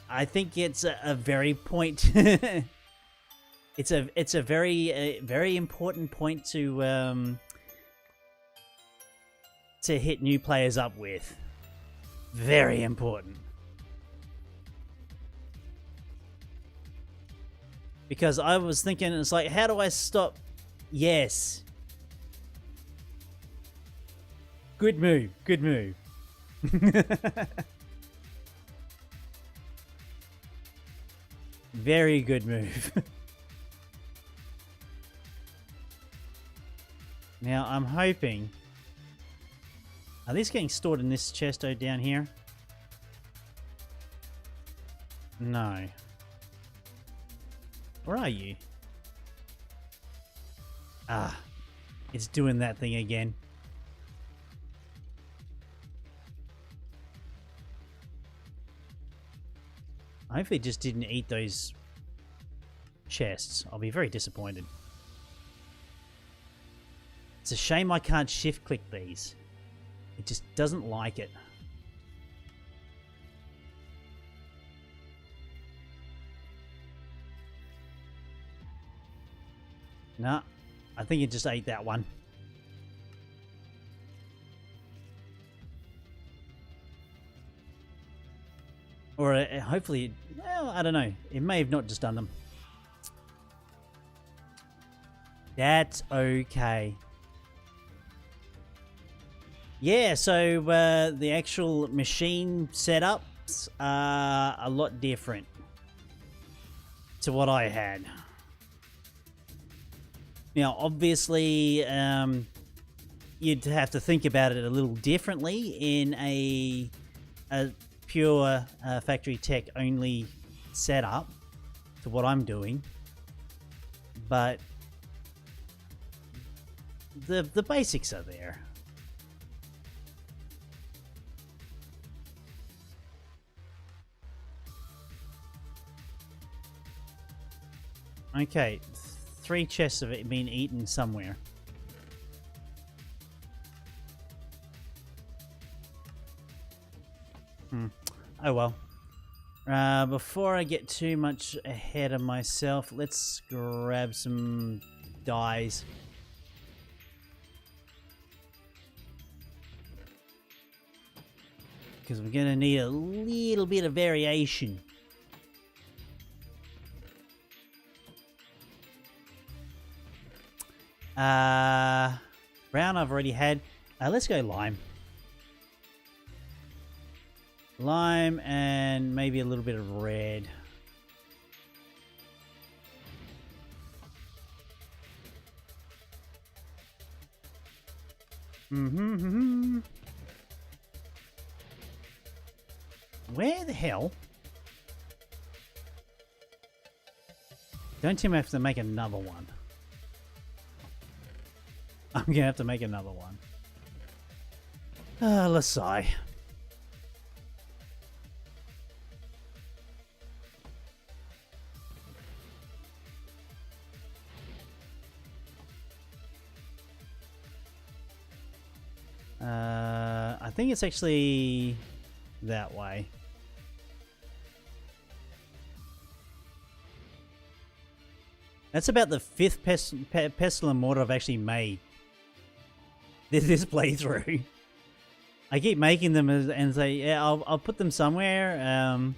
I think it's a very point. It's a very important point to hit new players up with. Very important. Because I was thinking, it's like, how do I stop? Yes. Good move. Good move. Very good move. Now, I'm hoping... Are these getting stored in this chesto down here? No. Where are you? Ah. It's doing that thing again. I hope it just didn't eat those chests. I'll be very disappointed. It's a shame I can't shift click these. It just doesn't like it. Nah, I think it just ate that one. Or hopefully, well, I don't know. It may have not just done them. That's okay. Yeah, so the actual machine setups are a lot different to what I had. Now, obviously, you'd have to think about it a little differently in a pure factory tech only setup to what I'm doing, but the basics are there. Okay, 3 chests of it being eaten somewhere. Oh well. Before I get too much ahead of myself, let's grab some dyes. Because we're going to need a little bit of variation. Brown I've already had. Let's go lime. Lime and maybe a little bit of red. Where the hell? Don't tell me I have to make another one. I'm gonna have to make another one. Let's sigh. I think it's actually that way. That's about the 5th pestle and mortar I've actually made this playthrough. I keep making them and say, yeah, I'll put them somewhere.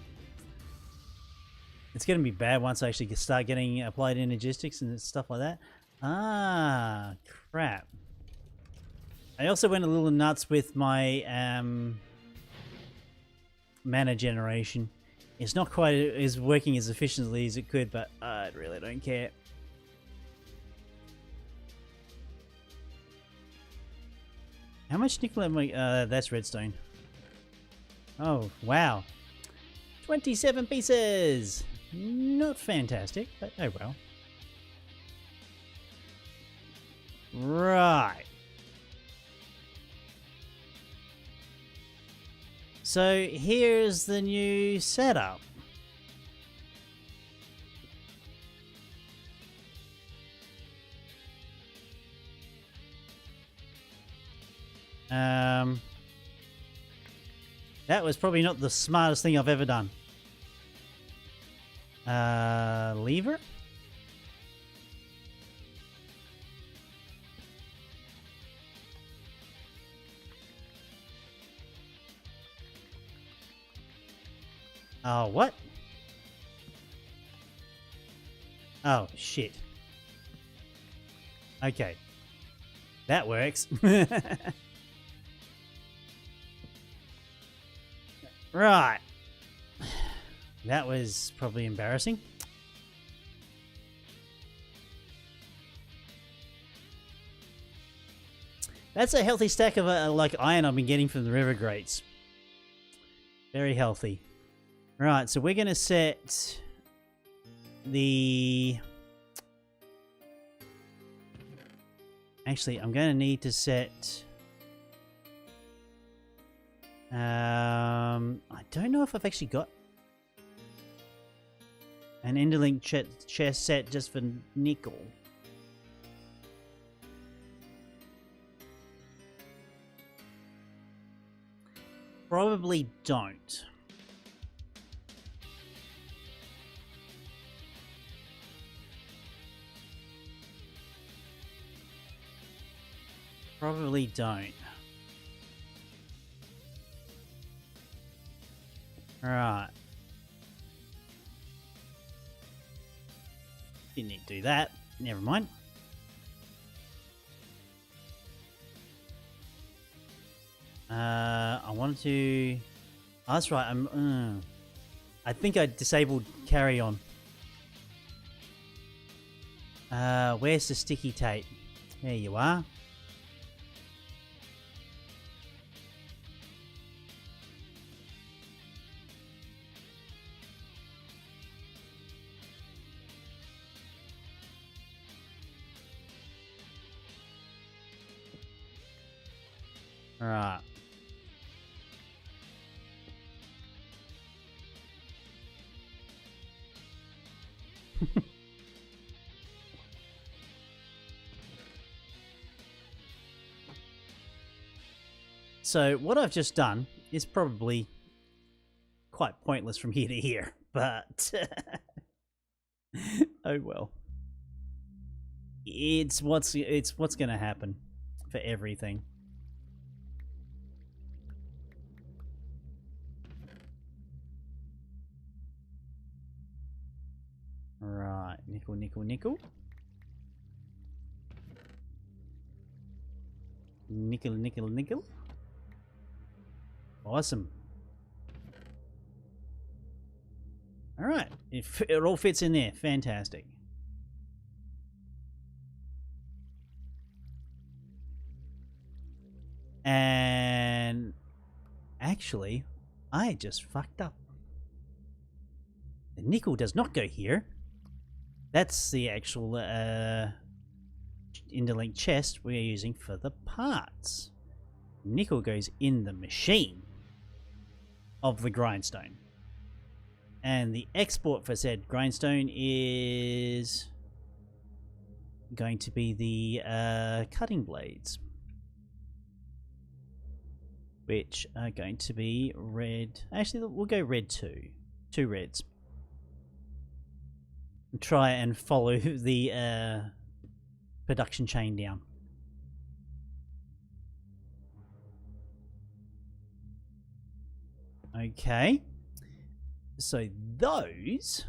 It's going to be bad once I actually start getting applied energistics and stuff like that. Ah, crap. I also went a little nuts with my mana generation. It's not quite as working as efficiently as it could, but I really don't care. How much nickel am I? That's redstone. Oh, wow. 27 pieces! Not fantastic, but oh well. Right. So here's the new setup. That was probably not the smartest thing I've ever done. Lever? Oh, what? Oh, shit. Okay. That works. Right. That was probably embarrassing. That's a healthy stack of like iron I've been getting from the river grates. Very healthy. Right, so we're going to set the... Actually, I'm going to need to set... I don't know if I've actually got an Enderlink chest set just for nickel. Probably don't. Probably don't. Right. Didn't need to do that. Never mind. I wanted to... Oh, that's right. I think I disabled carry on. Where's the sticky tape? There you are. Right. So what I've just done is probably quite pointless from here to here, but oh well. It's what's going to happen for everything. Right, nickel, nickel, nickel. Nickel, nickel, nickel. Awesome. Alright, it all fits in there. Fantastic. And actually, I just fucked up. The nickel does not go here. That's the actual interlink chest we're using for the parts. Nickel goes in the machine of the grindstone. And the export for said grindstone is going to be the cutting blades. which are going to be red. Actually, we'll go red 2. 2 reds. And try and follow the production chain down. Okay. So those...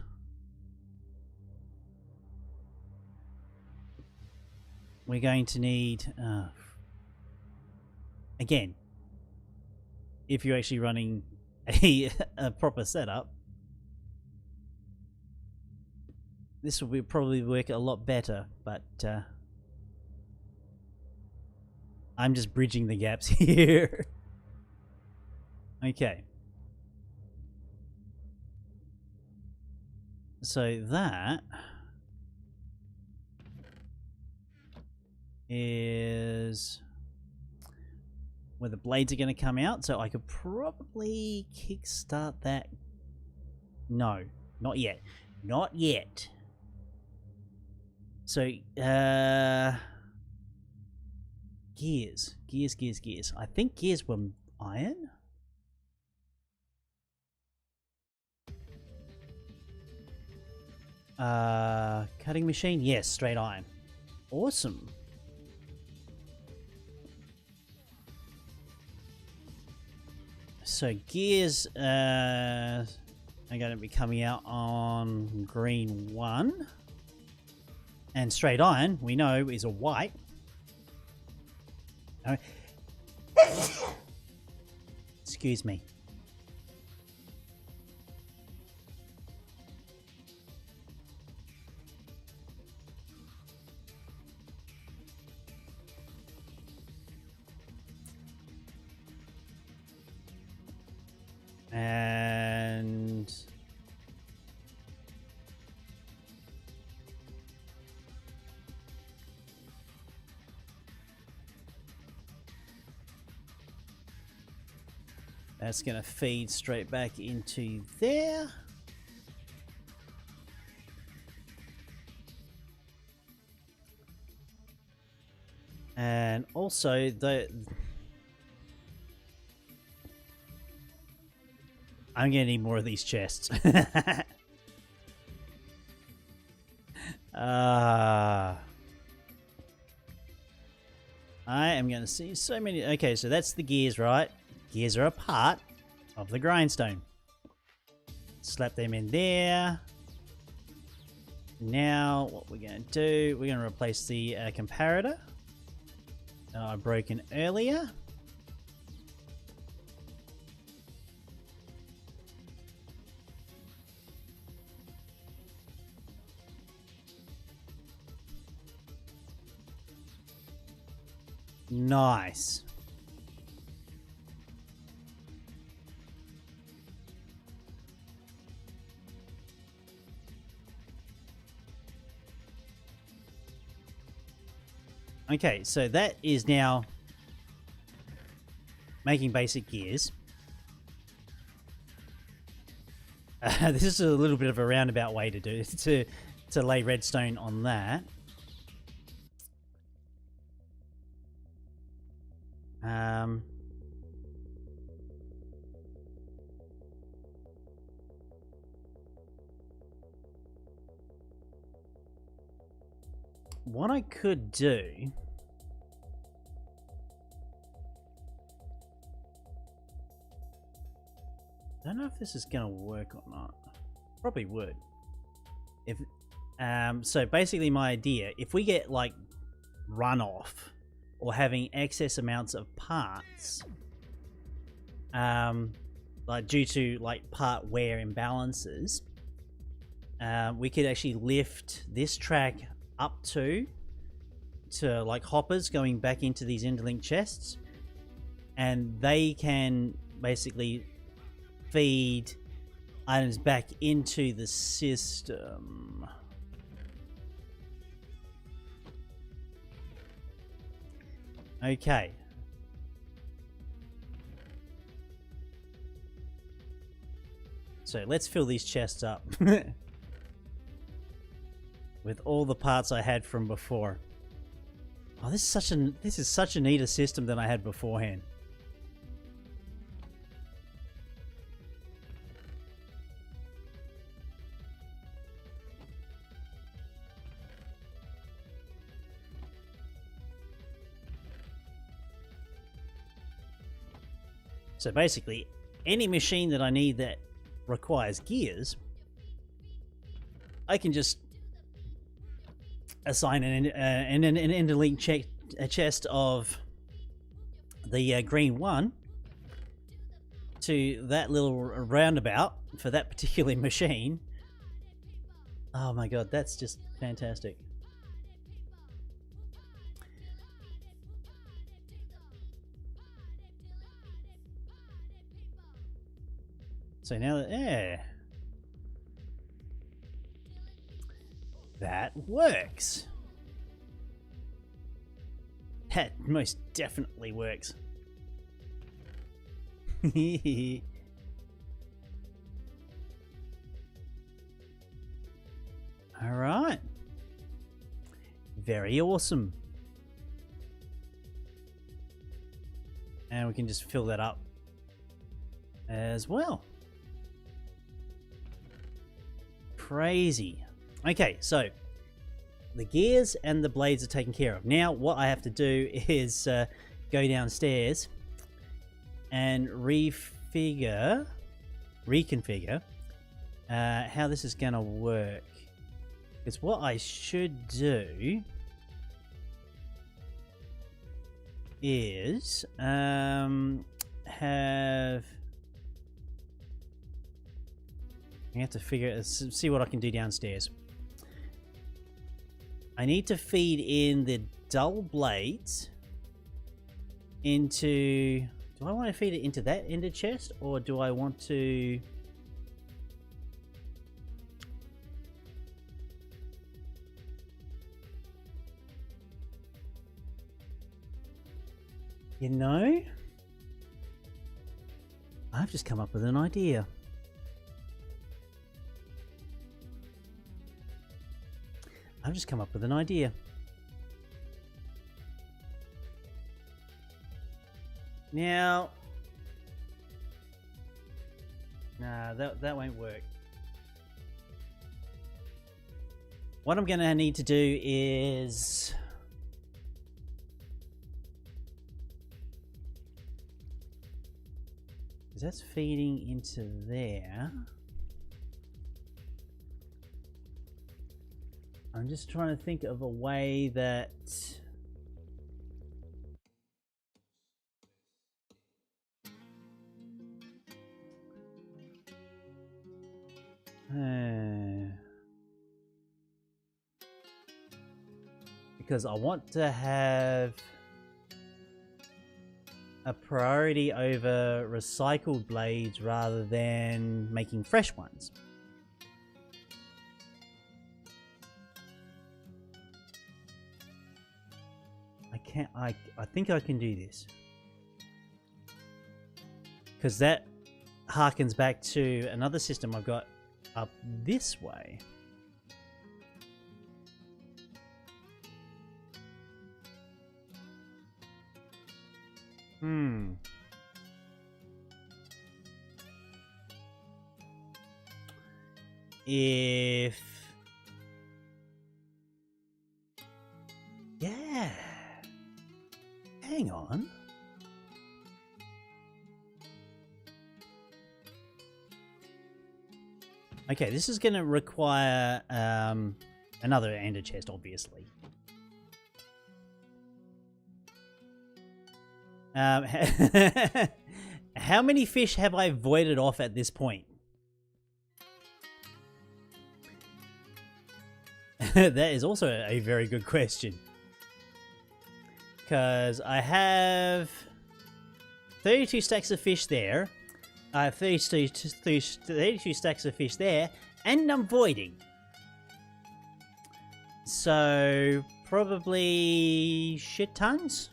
we're going to need... again, if you're actually running a proper setup, this will probably work a lot better, but I'm just bridging the gaps here. Okay. So that is where the blades are going to come out, so I could probably kickstart that. No, not yet. Not yet. So, gears. I think gears were iron? Cutting machine? Yes, straight iron. Awesome. So gears are going to be coming out on green 1. And straight iron, we know, is a white. Excuse me. And that's going to feed straight back into there. And also I'm gonna need more of these chests. I am gonna see so many. Okay, so that's the gears, right? Gears are a part of the grindstone. Slap them in there. Now, what we're gonna do, we're gonna replace the comparator that I broken earlier. Nice. Okay, so that is now making basic gears. This is a little bit of a roundabout way to do to lay redstone on that. What I could do, I don't know if this is going to work or not. Probably would. If so basically my idea, if we get like runoff or having excess amounts of parts, like due to like part wear imbalances, we could actually lift this track up to like hoppers going back into these interlinked chests, and they can basically feed items back into the system. Okay. So let's fill these chests up with all the parts I had from before. Oh, this is such a neater system than I had beforehand. So basically, any machine that I need that requires gears, I can just assign an interlink chest of the green one to that little roundabout for that particular machine. Oh my god, that's just fantastic. So now that, yeah, that works. That most definitely works. All right. Very awesome. And we can just fill that up as well. Crazy. Okay, so the gears and the blades are taken care of. Now what I have to do is go downstairs and reconfigure how this is going to work. Because what I should do is I have to see what I can do downstairs. I need to feed in the dull blades into... Do I want to feed it into that ender chest, or do I want to... You know, I've just come up with an idea. Now, nah, that won't work. What I'm going to need to do is... because that's feeding into there. I'm just trying to think of a way that... because I want to have a priority over recycled blades rather than making fresh ones. I think I can do this, because that harkens back to another system I've got up this way. If... yeah. Hang on. Okay, this is going to require another ender chest, obviously. How many fish have I voided off at this point? That is also a very good question. Because I have 32 stacks of fish there. I have 32 stacks of fish there. And I'm voiding. So, probably shit tons?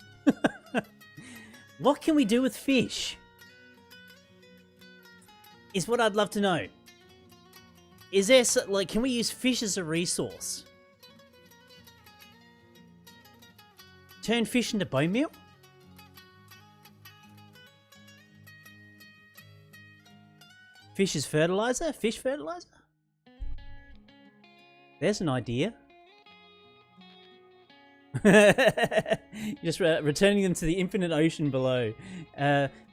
What can we do with fish? Is what I'd love to know. Is there, like, can we use fish as a resource? Turn fish into bone meal? Fish is fertilizer? Fish fertilizer? There's an idea. Just returning them to the infinite ocean below.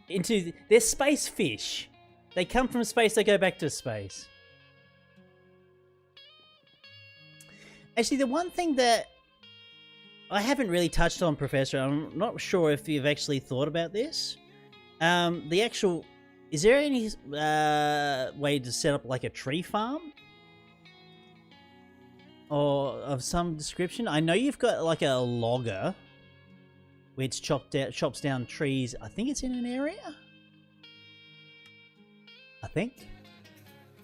into... They're space fish. They come from space, they go back to space. Actually, the one thing that I haven't really touched on, Professor, I'm not sure if you've actually thought about this. The actual... Is there any way to set up like a tree farm? Or of some description? I know you've got like a logger which chops down trees. I think it's in an area? I think.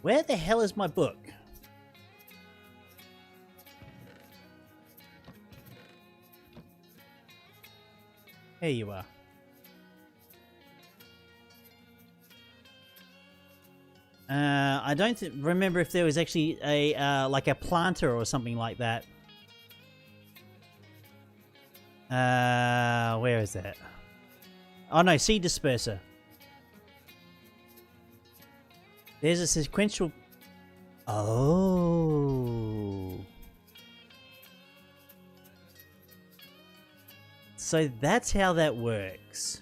Where the hell is my book? Here you are. I don't remember if there was actually a like a planter or something like that. Where is that? Oh no, seed disperser. There's a sequential... Oh. So that's how that works.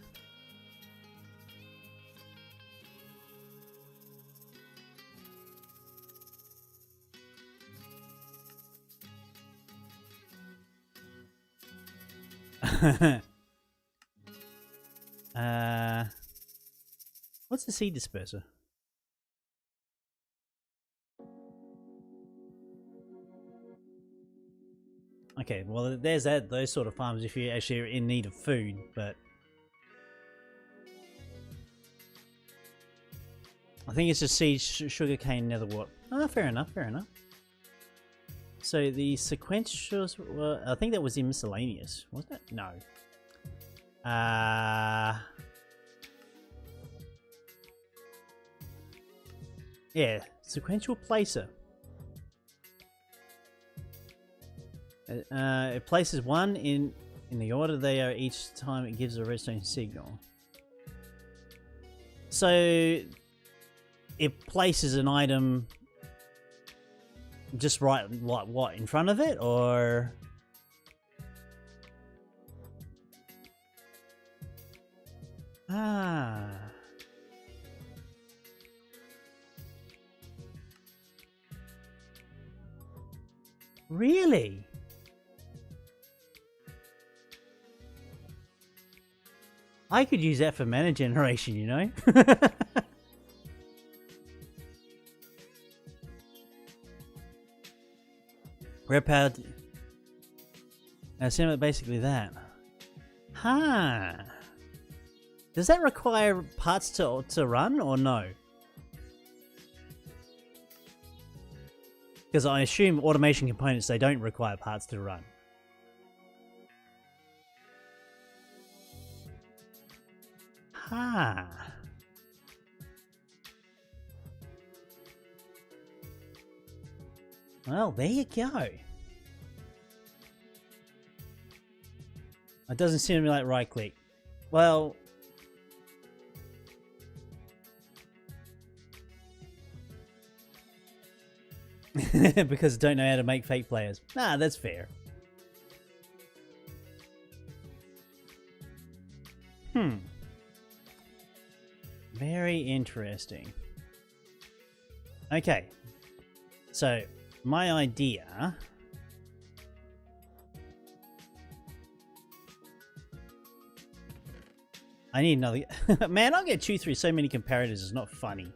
What's the seed disperser? Okay, well there's those sort of farms if you're actually in need of food, but I think it's just seed, sugarcane, netherwort. Ah, fair enough, fair enough. So the sequentials, well, I think that was in miscellaneous, wasn't it? No. Yeah, sequential placer. It places one in the order they are each time it gives a redstone signal. So it places an item just right, like what, in front of it, or? Ah. Really? I could use that for mana generation, you know? Rare power... basically that. Huh. Does that require parts to run, or no? Because I assume automation components, they don't require parts to run. Huh. Well, there you go. It doesn't seem to me like right click. Well... because I don't know how to make fake players. Nah, that's fair. Very interesting. Okay. So, my idea... I need another... Man, I'll get chewed through so many comparators, it's not funny.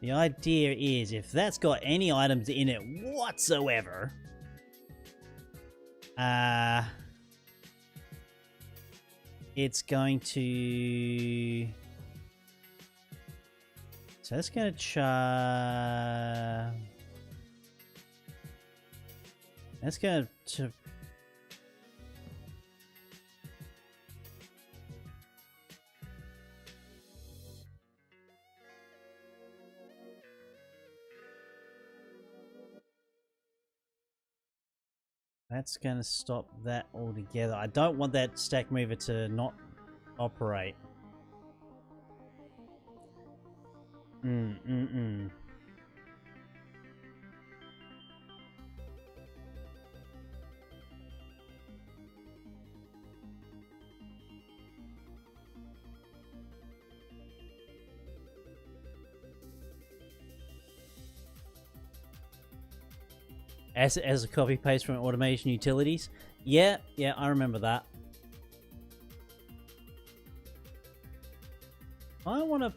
The idea is, if that's got any items in it whatsoever... it's going to... So that's going to charge... That's going to... That's going to stop that altogether. I don't want that stack mover to not operate. as a copy paste from automation utilities. Yeah, I remember that. I want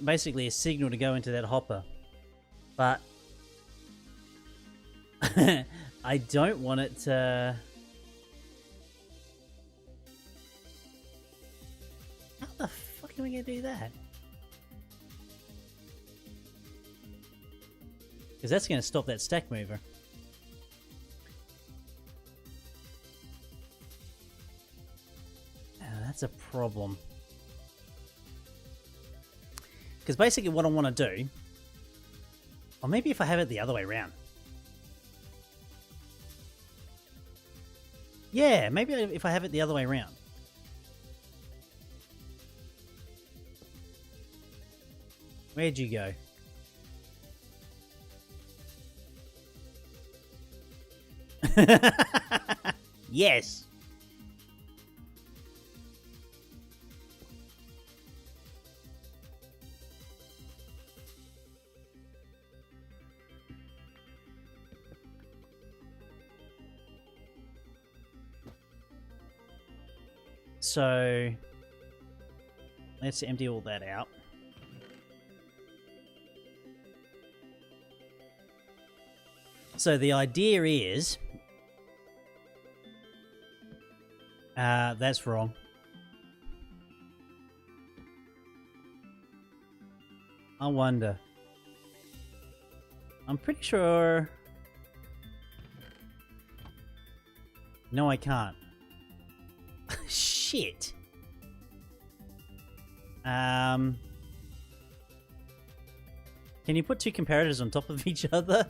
basically a signal to go into that hopper, but I don't want it to. How the fuck are we gonna do that? Because that's gonna stop that stack mover. That's a problem. Because basically what I want to do, or maybe if I have it the other way around. Yeah, maybe if I have it the other way around. Where'd you go? Yes. So let's empty all that out. So the idea is, that's wrong. I wonder. I'm pretty sure. No, I can't. Shit. Can you put two comparators on top of each other?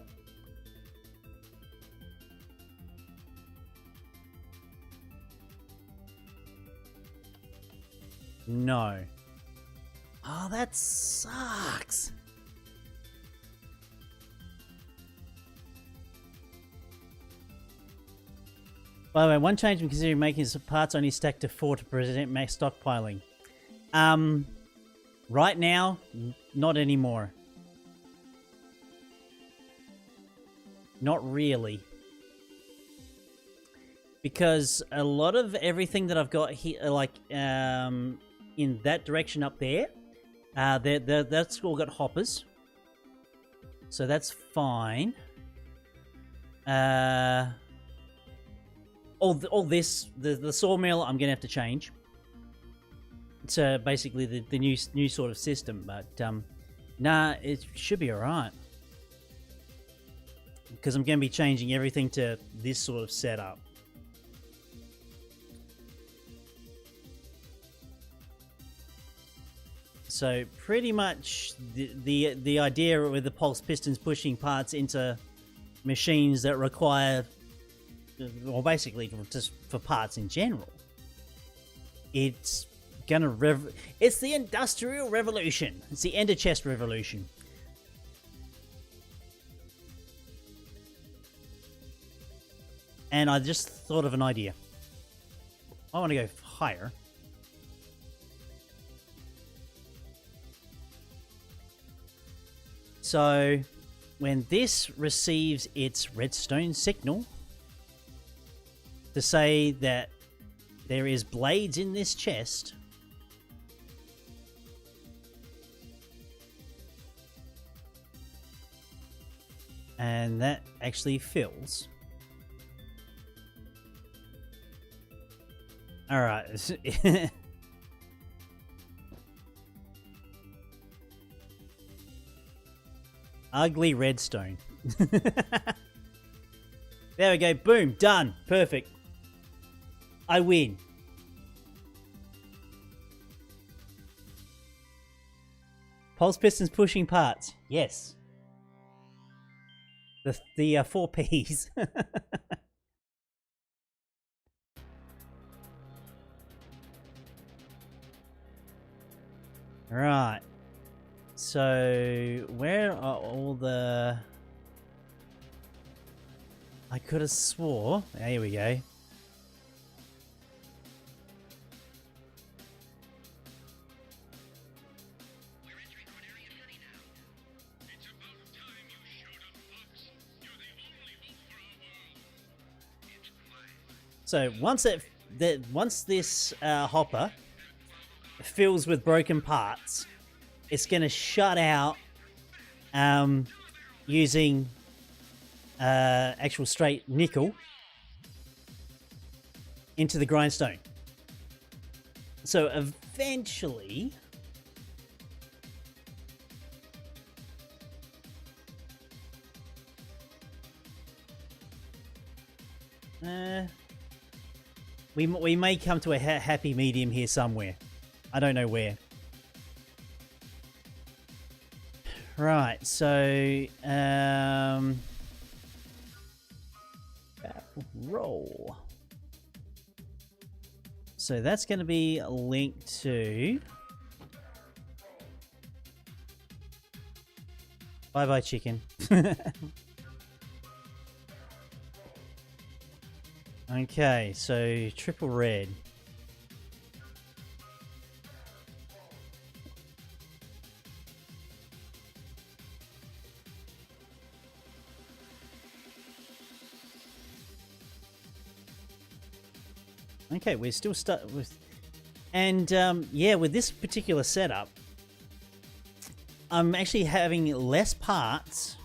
No. Oh, that sucks. By the way, one change I'm considering making is parts only stacked to 4 to prevent max stockpiling. Right now, not anymore. Not really. Because a lot of everything that I've got here, like, in that direction up there, that's all got hoppers. So that's fine. All this, the sawmill, I'm gonna have to change. It's basically the new sort of system, but nah, it should be alright. Because I'm gonna be changing everything to this sort of setup. So pretty much the idea with the pulse pistons pushing parts into machines that require, well, basically just for parts in general, it's gonna it's the Industrial Revolution. It's the Ender Chest Revolution. And I just thought of an idea. I want to go higher. So when this receives its redstone signal to say that there is blades in this chest, and that actually fills. Alright. Ugly redstone. There we go. Boom. Done. Perfect. I win. Pulse pistons pushing parts. Yes. The 4 Ps. Right. So, where are all the... I could have swore... There we go. So once once this hopper fills with broken parts, it's going to shut out using actual straight nickel into the grindstone. So eventually, we may come to a happy medium here somewhere. I don't know where. Right, so roll. So that's going to be linked to bye chicken. Okay, so triple red. Okay, we're still stuck with... And, yeah, with this particular setup, I'm actually having less parts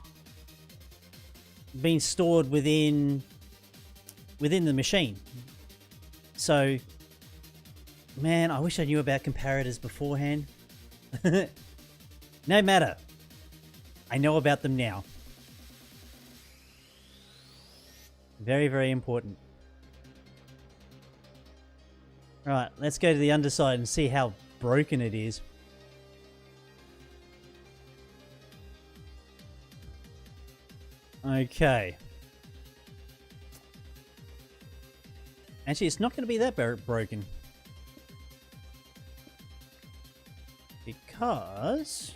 being stored within the machine. So, man, I wish I knew about comparators beforehand. No matter. I know about them now. Very, very important. Right, let's go to the underside and see how broken it is. Okay. Actually, it's not going to be that broken. Because...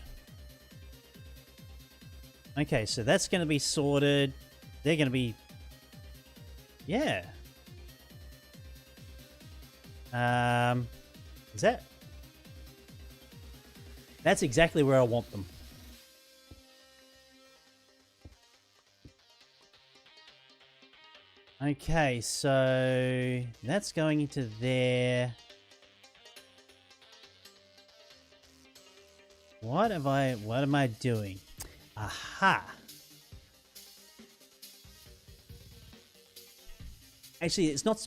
Okay, so that's going to be sorted. They're going to be... Yeah. Is that... That's exactly where I want them. Okay, so that's going into there. What am I doing? Aha. Actually, it's not...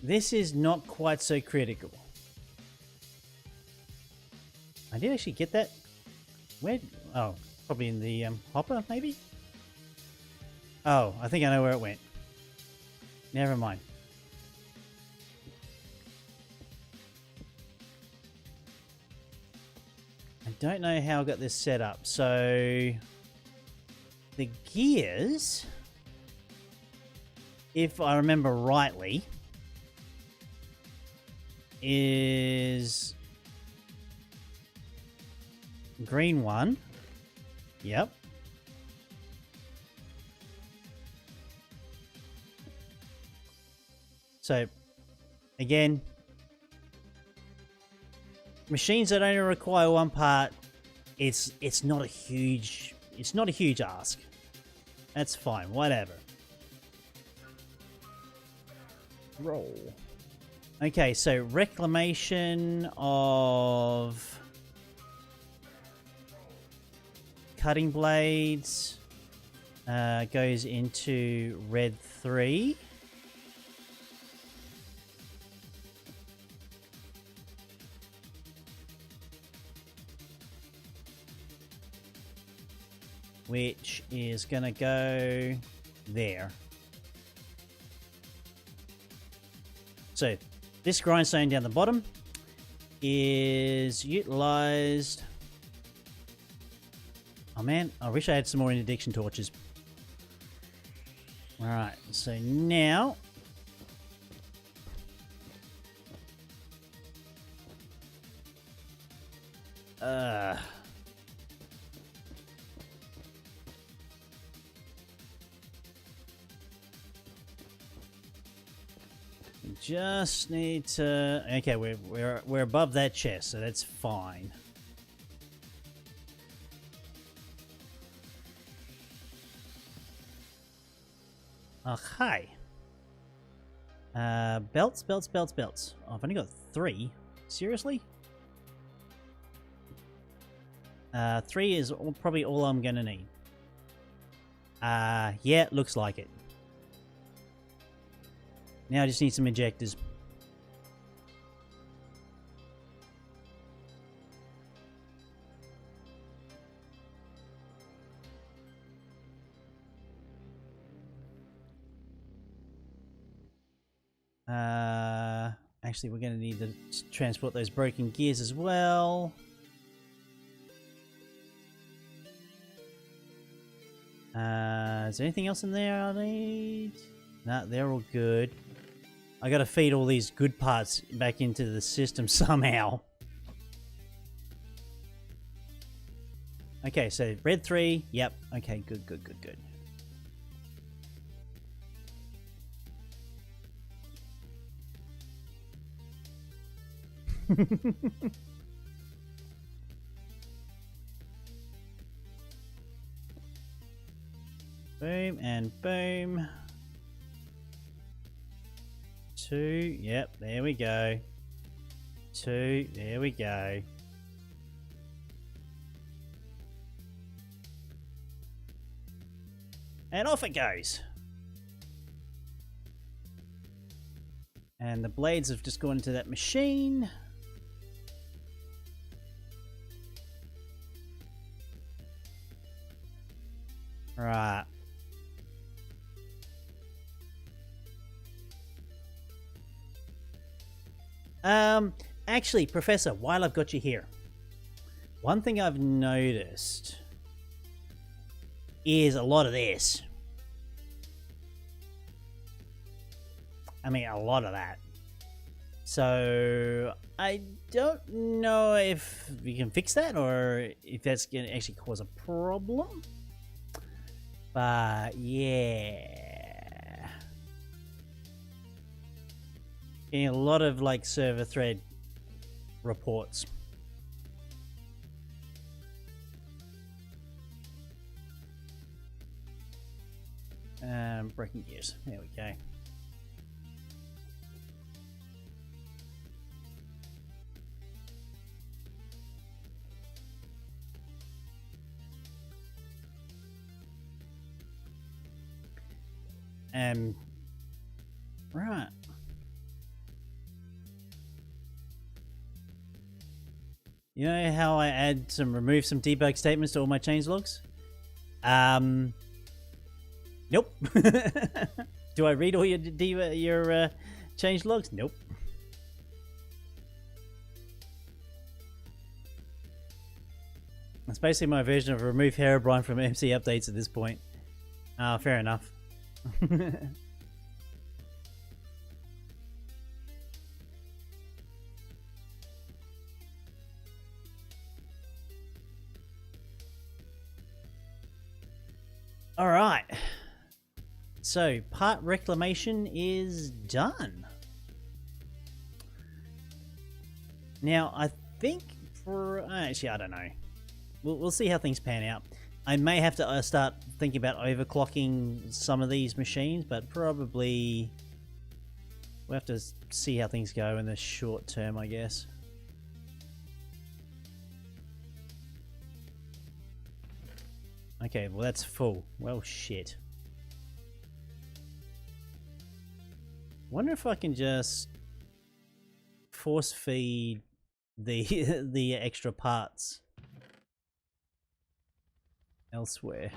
This is not quite so critical. I did actually get that. Where? Oh, probably in the hopper, maybe? Oh, I think I know where it went. Never mind. I don't know how I got this set up. So, the gears, if I remember rightly, is green one. Yep. So, again, machines that only require one part, it's not a huge ask. That's fine, whatever. Roll. Okay, so reclamation of cutting blades goes into red 3. Which is going to go there. So, this grindstone down the bottom is utilized. Oh man, I wish I had some more interdiction torches. Alright, so now... Just need to... Okay, we're above that chest, so that's fine. Okay. Belts, belts, belts, belts. Oh, I've only got 3. Seriously? 3 is probably all I'm gonna need. Yeah, looks like it. Now I just need some injectors. Actually, we're going to need to transport those broken gears as well. Is there anything else in there I need? Nah, they're all good. I got to feed all these good parts back into the system somehow. Okay, so red 3. Yep. Okay, good, good, good, good. Boom and boom. 2. Yep, there we go. 2. There we go. And off it goes. And the blades have just gone into that machine. Right. Actually, Professor, while I've got you here, one thing I've noticed is a lot of this. I mean, a lot of that. So, I don't know if we can fix that or if that's going to actually cause a problem. But, yeah. Getting a lot of, like, server thread reports. Breaking gears. There we go. Right. You know how I remove some debug statements to all my change logs? Nope. Do I read all your change logs? Nope. That's basically my version of remove Herobrine from MC updates at this point. Ah, fair enough. All right. So, part reclamation is done. Now, I think actually, I don't know. We'll see how things pan out. I may have to start thinking about overclocking some of these machines, but probably we'll have to see how things go in the short term, I guess. Okay, well that's full. Well, shit. Wonder if I can just force feed the extra parts elsewhere.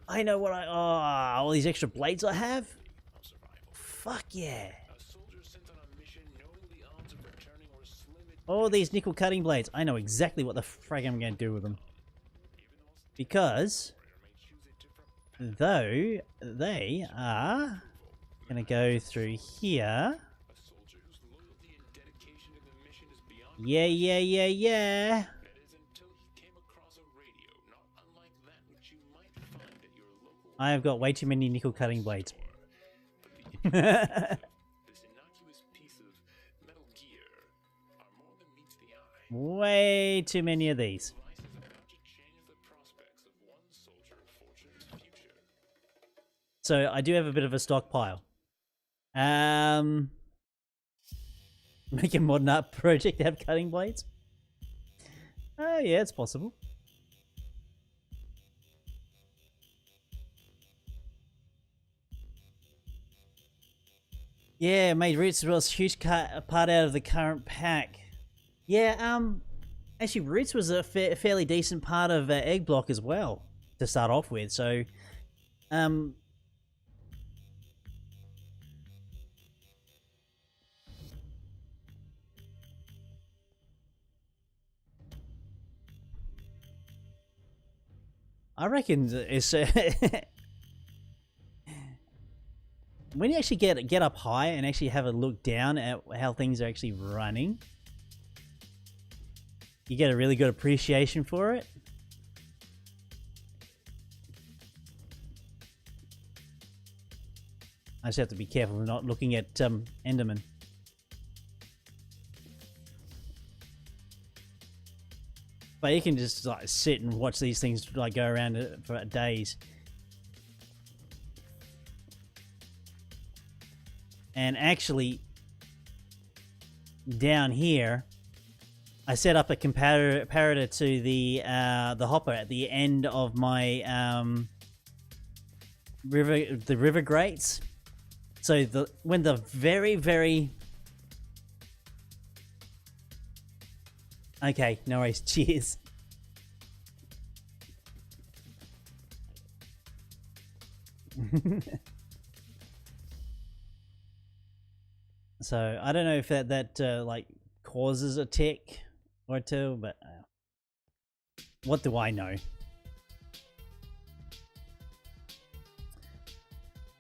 I know what all these extra blades I have? Fuck yeah. All these nickel cutting blades. I know exactly what the frag I'm going to do with them. Because, though, they are going to go through here. Yeah, yeah, yeah, yeah. I have got way too many nickel cutting blades. Way too many of these. So I do have a bit of a stockpile. Make a modern art project have cutting blades? Oh yeah, it's possible. Yeah, made roots as well as a huge part out of the current pack. Yeah, actually roots was a fairly decent part of egg block as well to start off with. So, I reckon it's when you actually get up high and actually have a look down at how things are actually running, you get a really good appreciation for it. I just have to be careful of not looking at Enderman. But you can just like sit and watch these things like go around for days. And actually, down here, I set up a comparator to the hopper at the end of my river grates. So when the very okay, no worries. Cheers. So I don't know if that like causes a tick or two, but what do I know?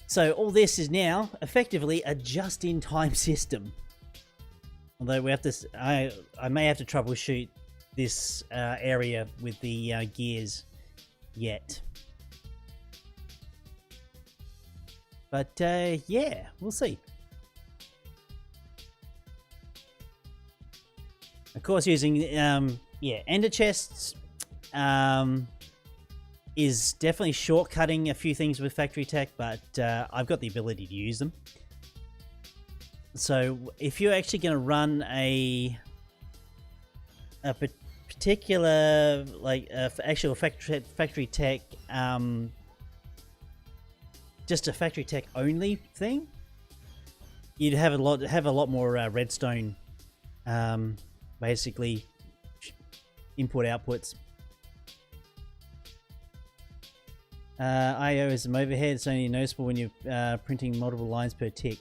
So all this is now effectively a just-in-time system. Although we have to, I may have to troubleshoot this area with the gears yet. But yeah, we'll see. Of course, using yeah, ender chests is definitely shortcutting a few things with factory tech, but I've got the ability to use them. So if you're actually going to run a particular like actual factory tech, just a factory tech only thing, you'd have a lot more redstone. Basically input outputs. IO is some overhead. It's only noticeable when you're printing multiple lines per tick.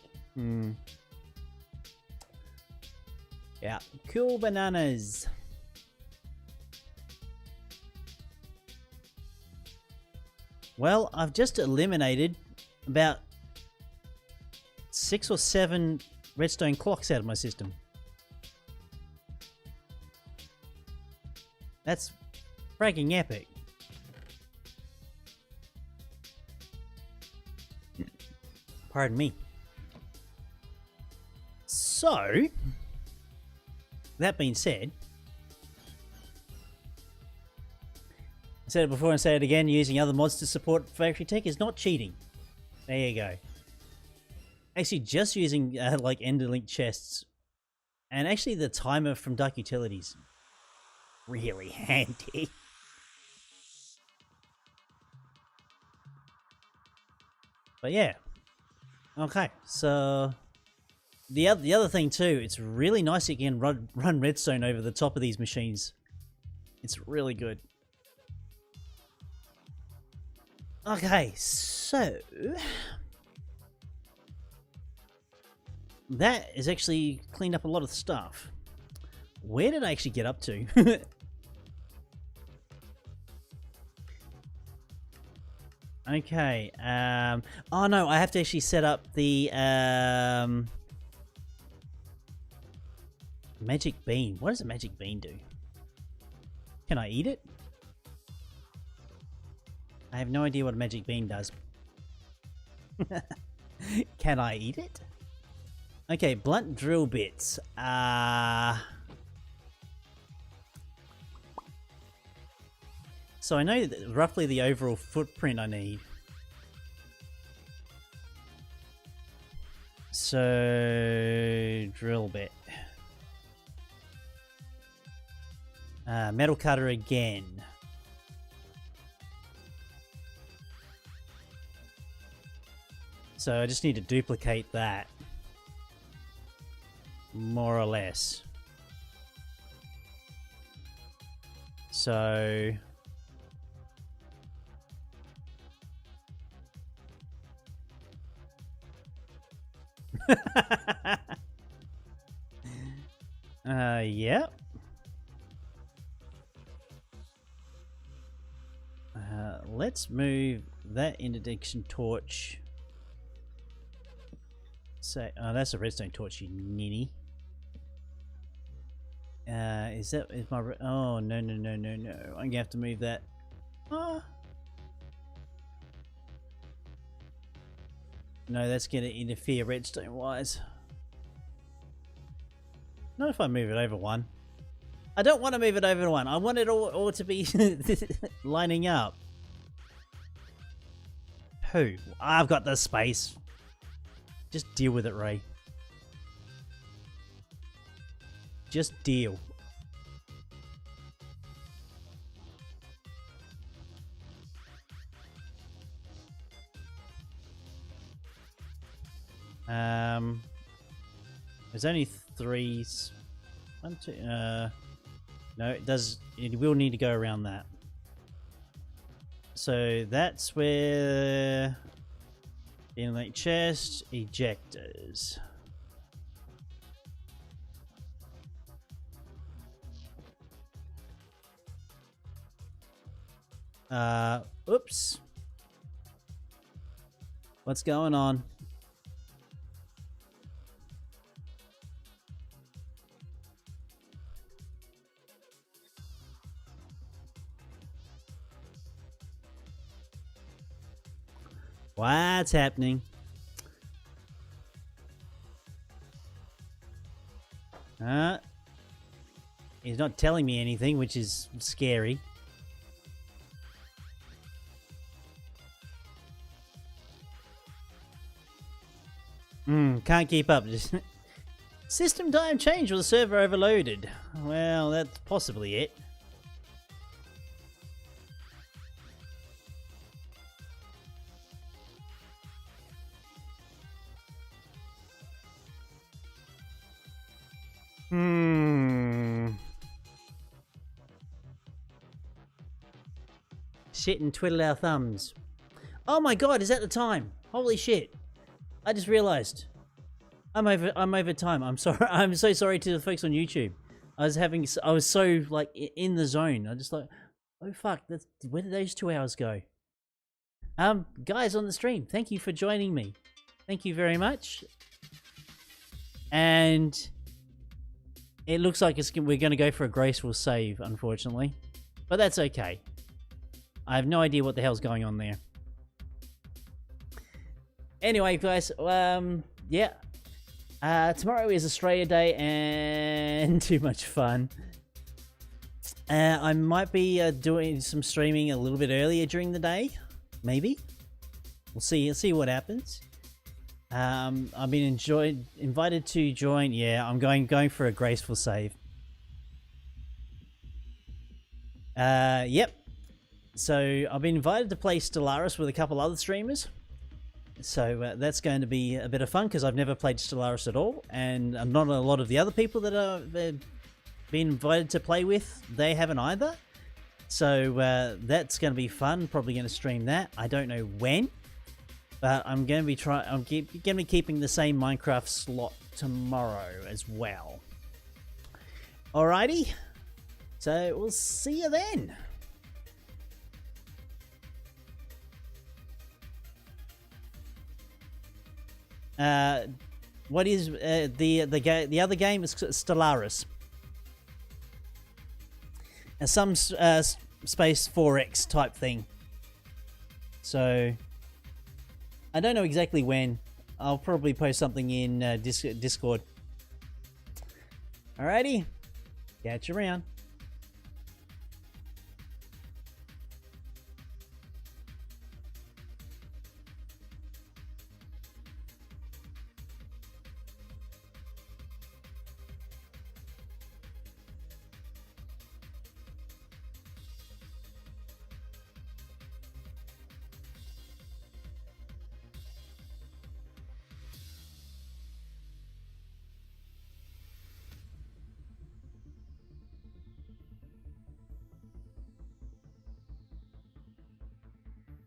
Yeah, cool bananas. Well, I've just eliminated about 6 or 7 redstone clocks out of my system. That's fragging epic. Pardon me. So, that being said, I said it before and say it again, using other mods to support factory tech is not cheating. There you go. Actually, just using like Enderlink chests and actually the timer from Dark Utilities. Really handy. But yeah. Okay, so the other thing too, it's really nice you can run redstone over the top of these machines. It's really good. Okay, so that is actually cleaned up a lot of stuff. Where did I actually get up to? Okay, oh no, I have to actually set up the magic bean. What does a magic bean do? Can I eat it? I have no idea what a magic bean does. Can I eat it? Okay, blunt drill bits. So I know roughly the overall footprint I need. So drill bit. Metal cutter again. So I just need to duplicate that. More or less. So... yeah. Let's move that interdiction torch. So, oh, that's a redstone torch, you ninny. Is my... Oh, no. I'm gonna have to move that. Oh. No, that's gonna interfere redstone-wise. Not if I move it over one. I don't want to move it over one. I want it all to be lining up. Who? I've got the space. Just deal with it, Ray. Just deal. There's only 3. 1, 2. No, it does. It will need to go around that. So that's where inlet chest ejectors. Oops. What's going on? What's happening? He's not telling me anything, which is scary. Can't keep up. System time change or the server overloaded. Well, that's possibly it. Sit and twiddle our thumbs. Oh my god, is that the time? Holy shit. I just realized. I'm over time. I'm sorry. I'm so sorry to the folks on YouTube. I was so like in the zone. I just like, oh fuck, where did those 2 hours go? Guys on the stream, thank you for joining me. Thank you very much. And it looks like we're going to go for a graceful save, unfortunately. But that's okay. I have no idea what the hell's going on there. Anyway, guys, yeah. Tomorrow is Australia Day and too much fun. I might be doing some streaming a little bit earlier during the day. Maybe. We'll see what happens. I've been invited to join. Yeah, I'm going for a graceful save. Yep. So I've been invited to play Stellaris with a couple other streamers. So that's going to be a bit of fun because I've never played Stellaris at all, and not a lot of the other people that I've been invited to play with, they haven't either. So that's going to be fun. Probably going to stream that. I don't know when. But I'm going to be going to be keeping the same Minecraft slot tomorrow as well. Alrighty. So we'll see you then. What is the other game is Stellaris. Some space 4X type thing. So I don't know exactly when. I'll probably post something in Discord. Alrighty. Catch you around.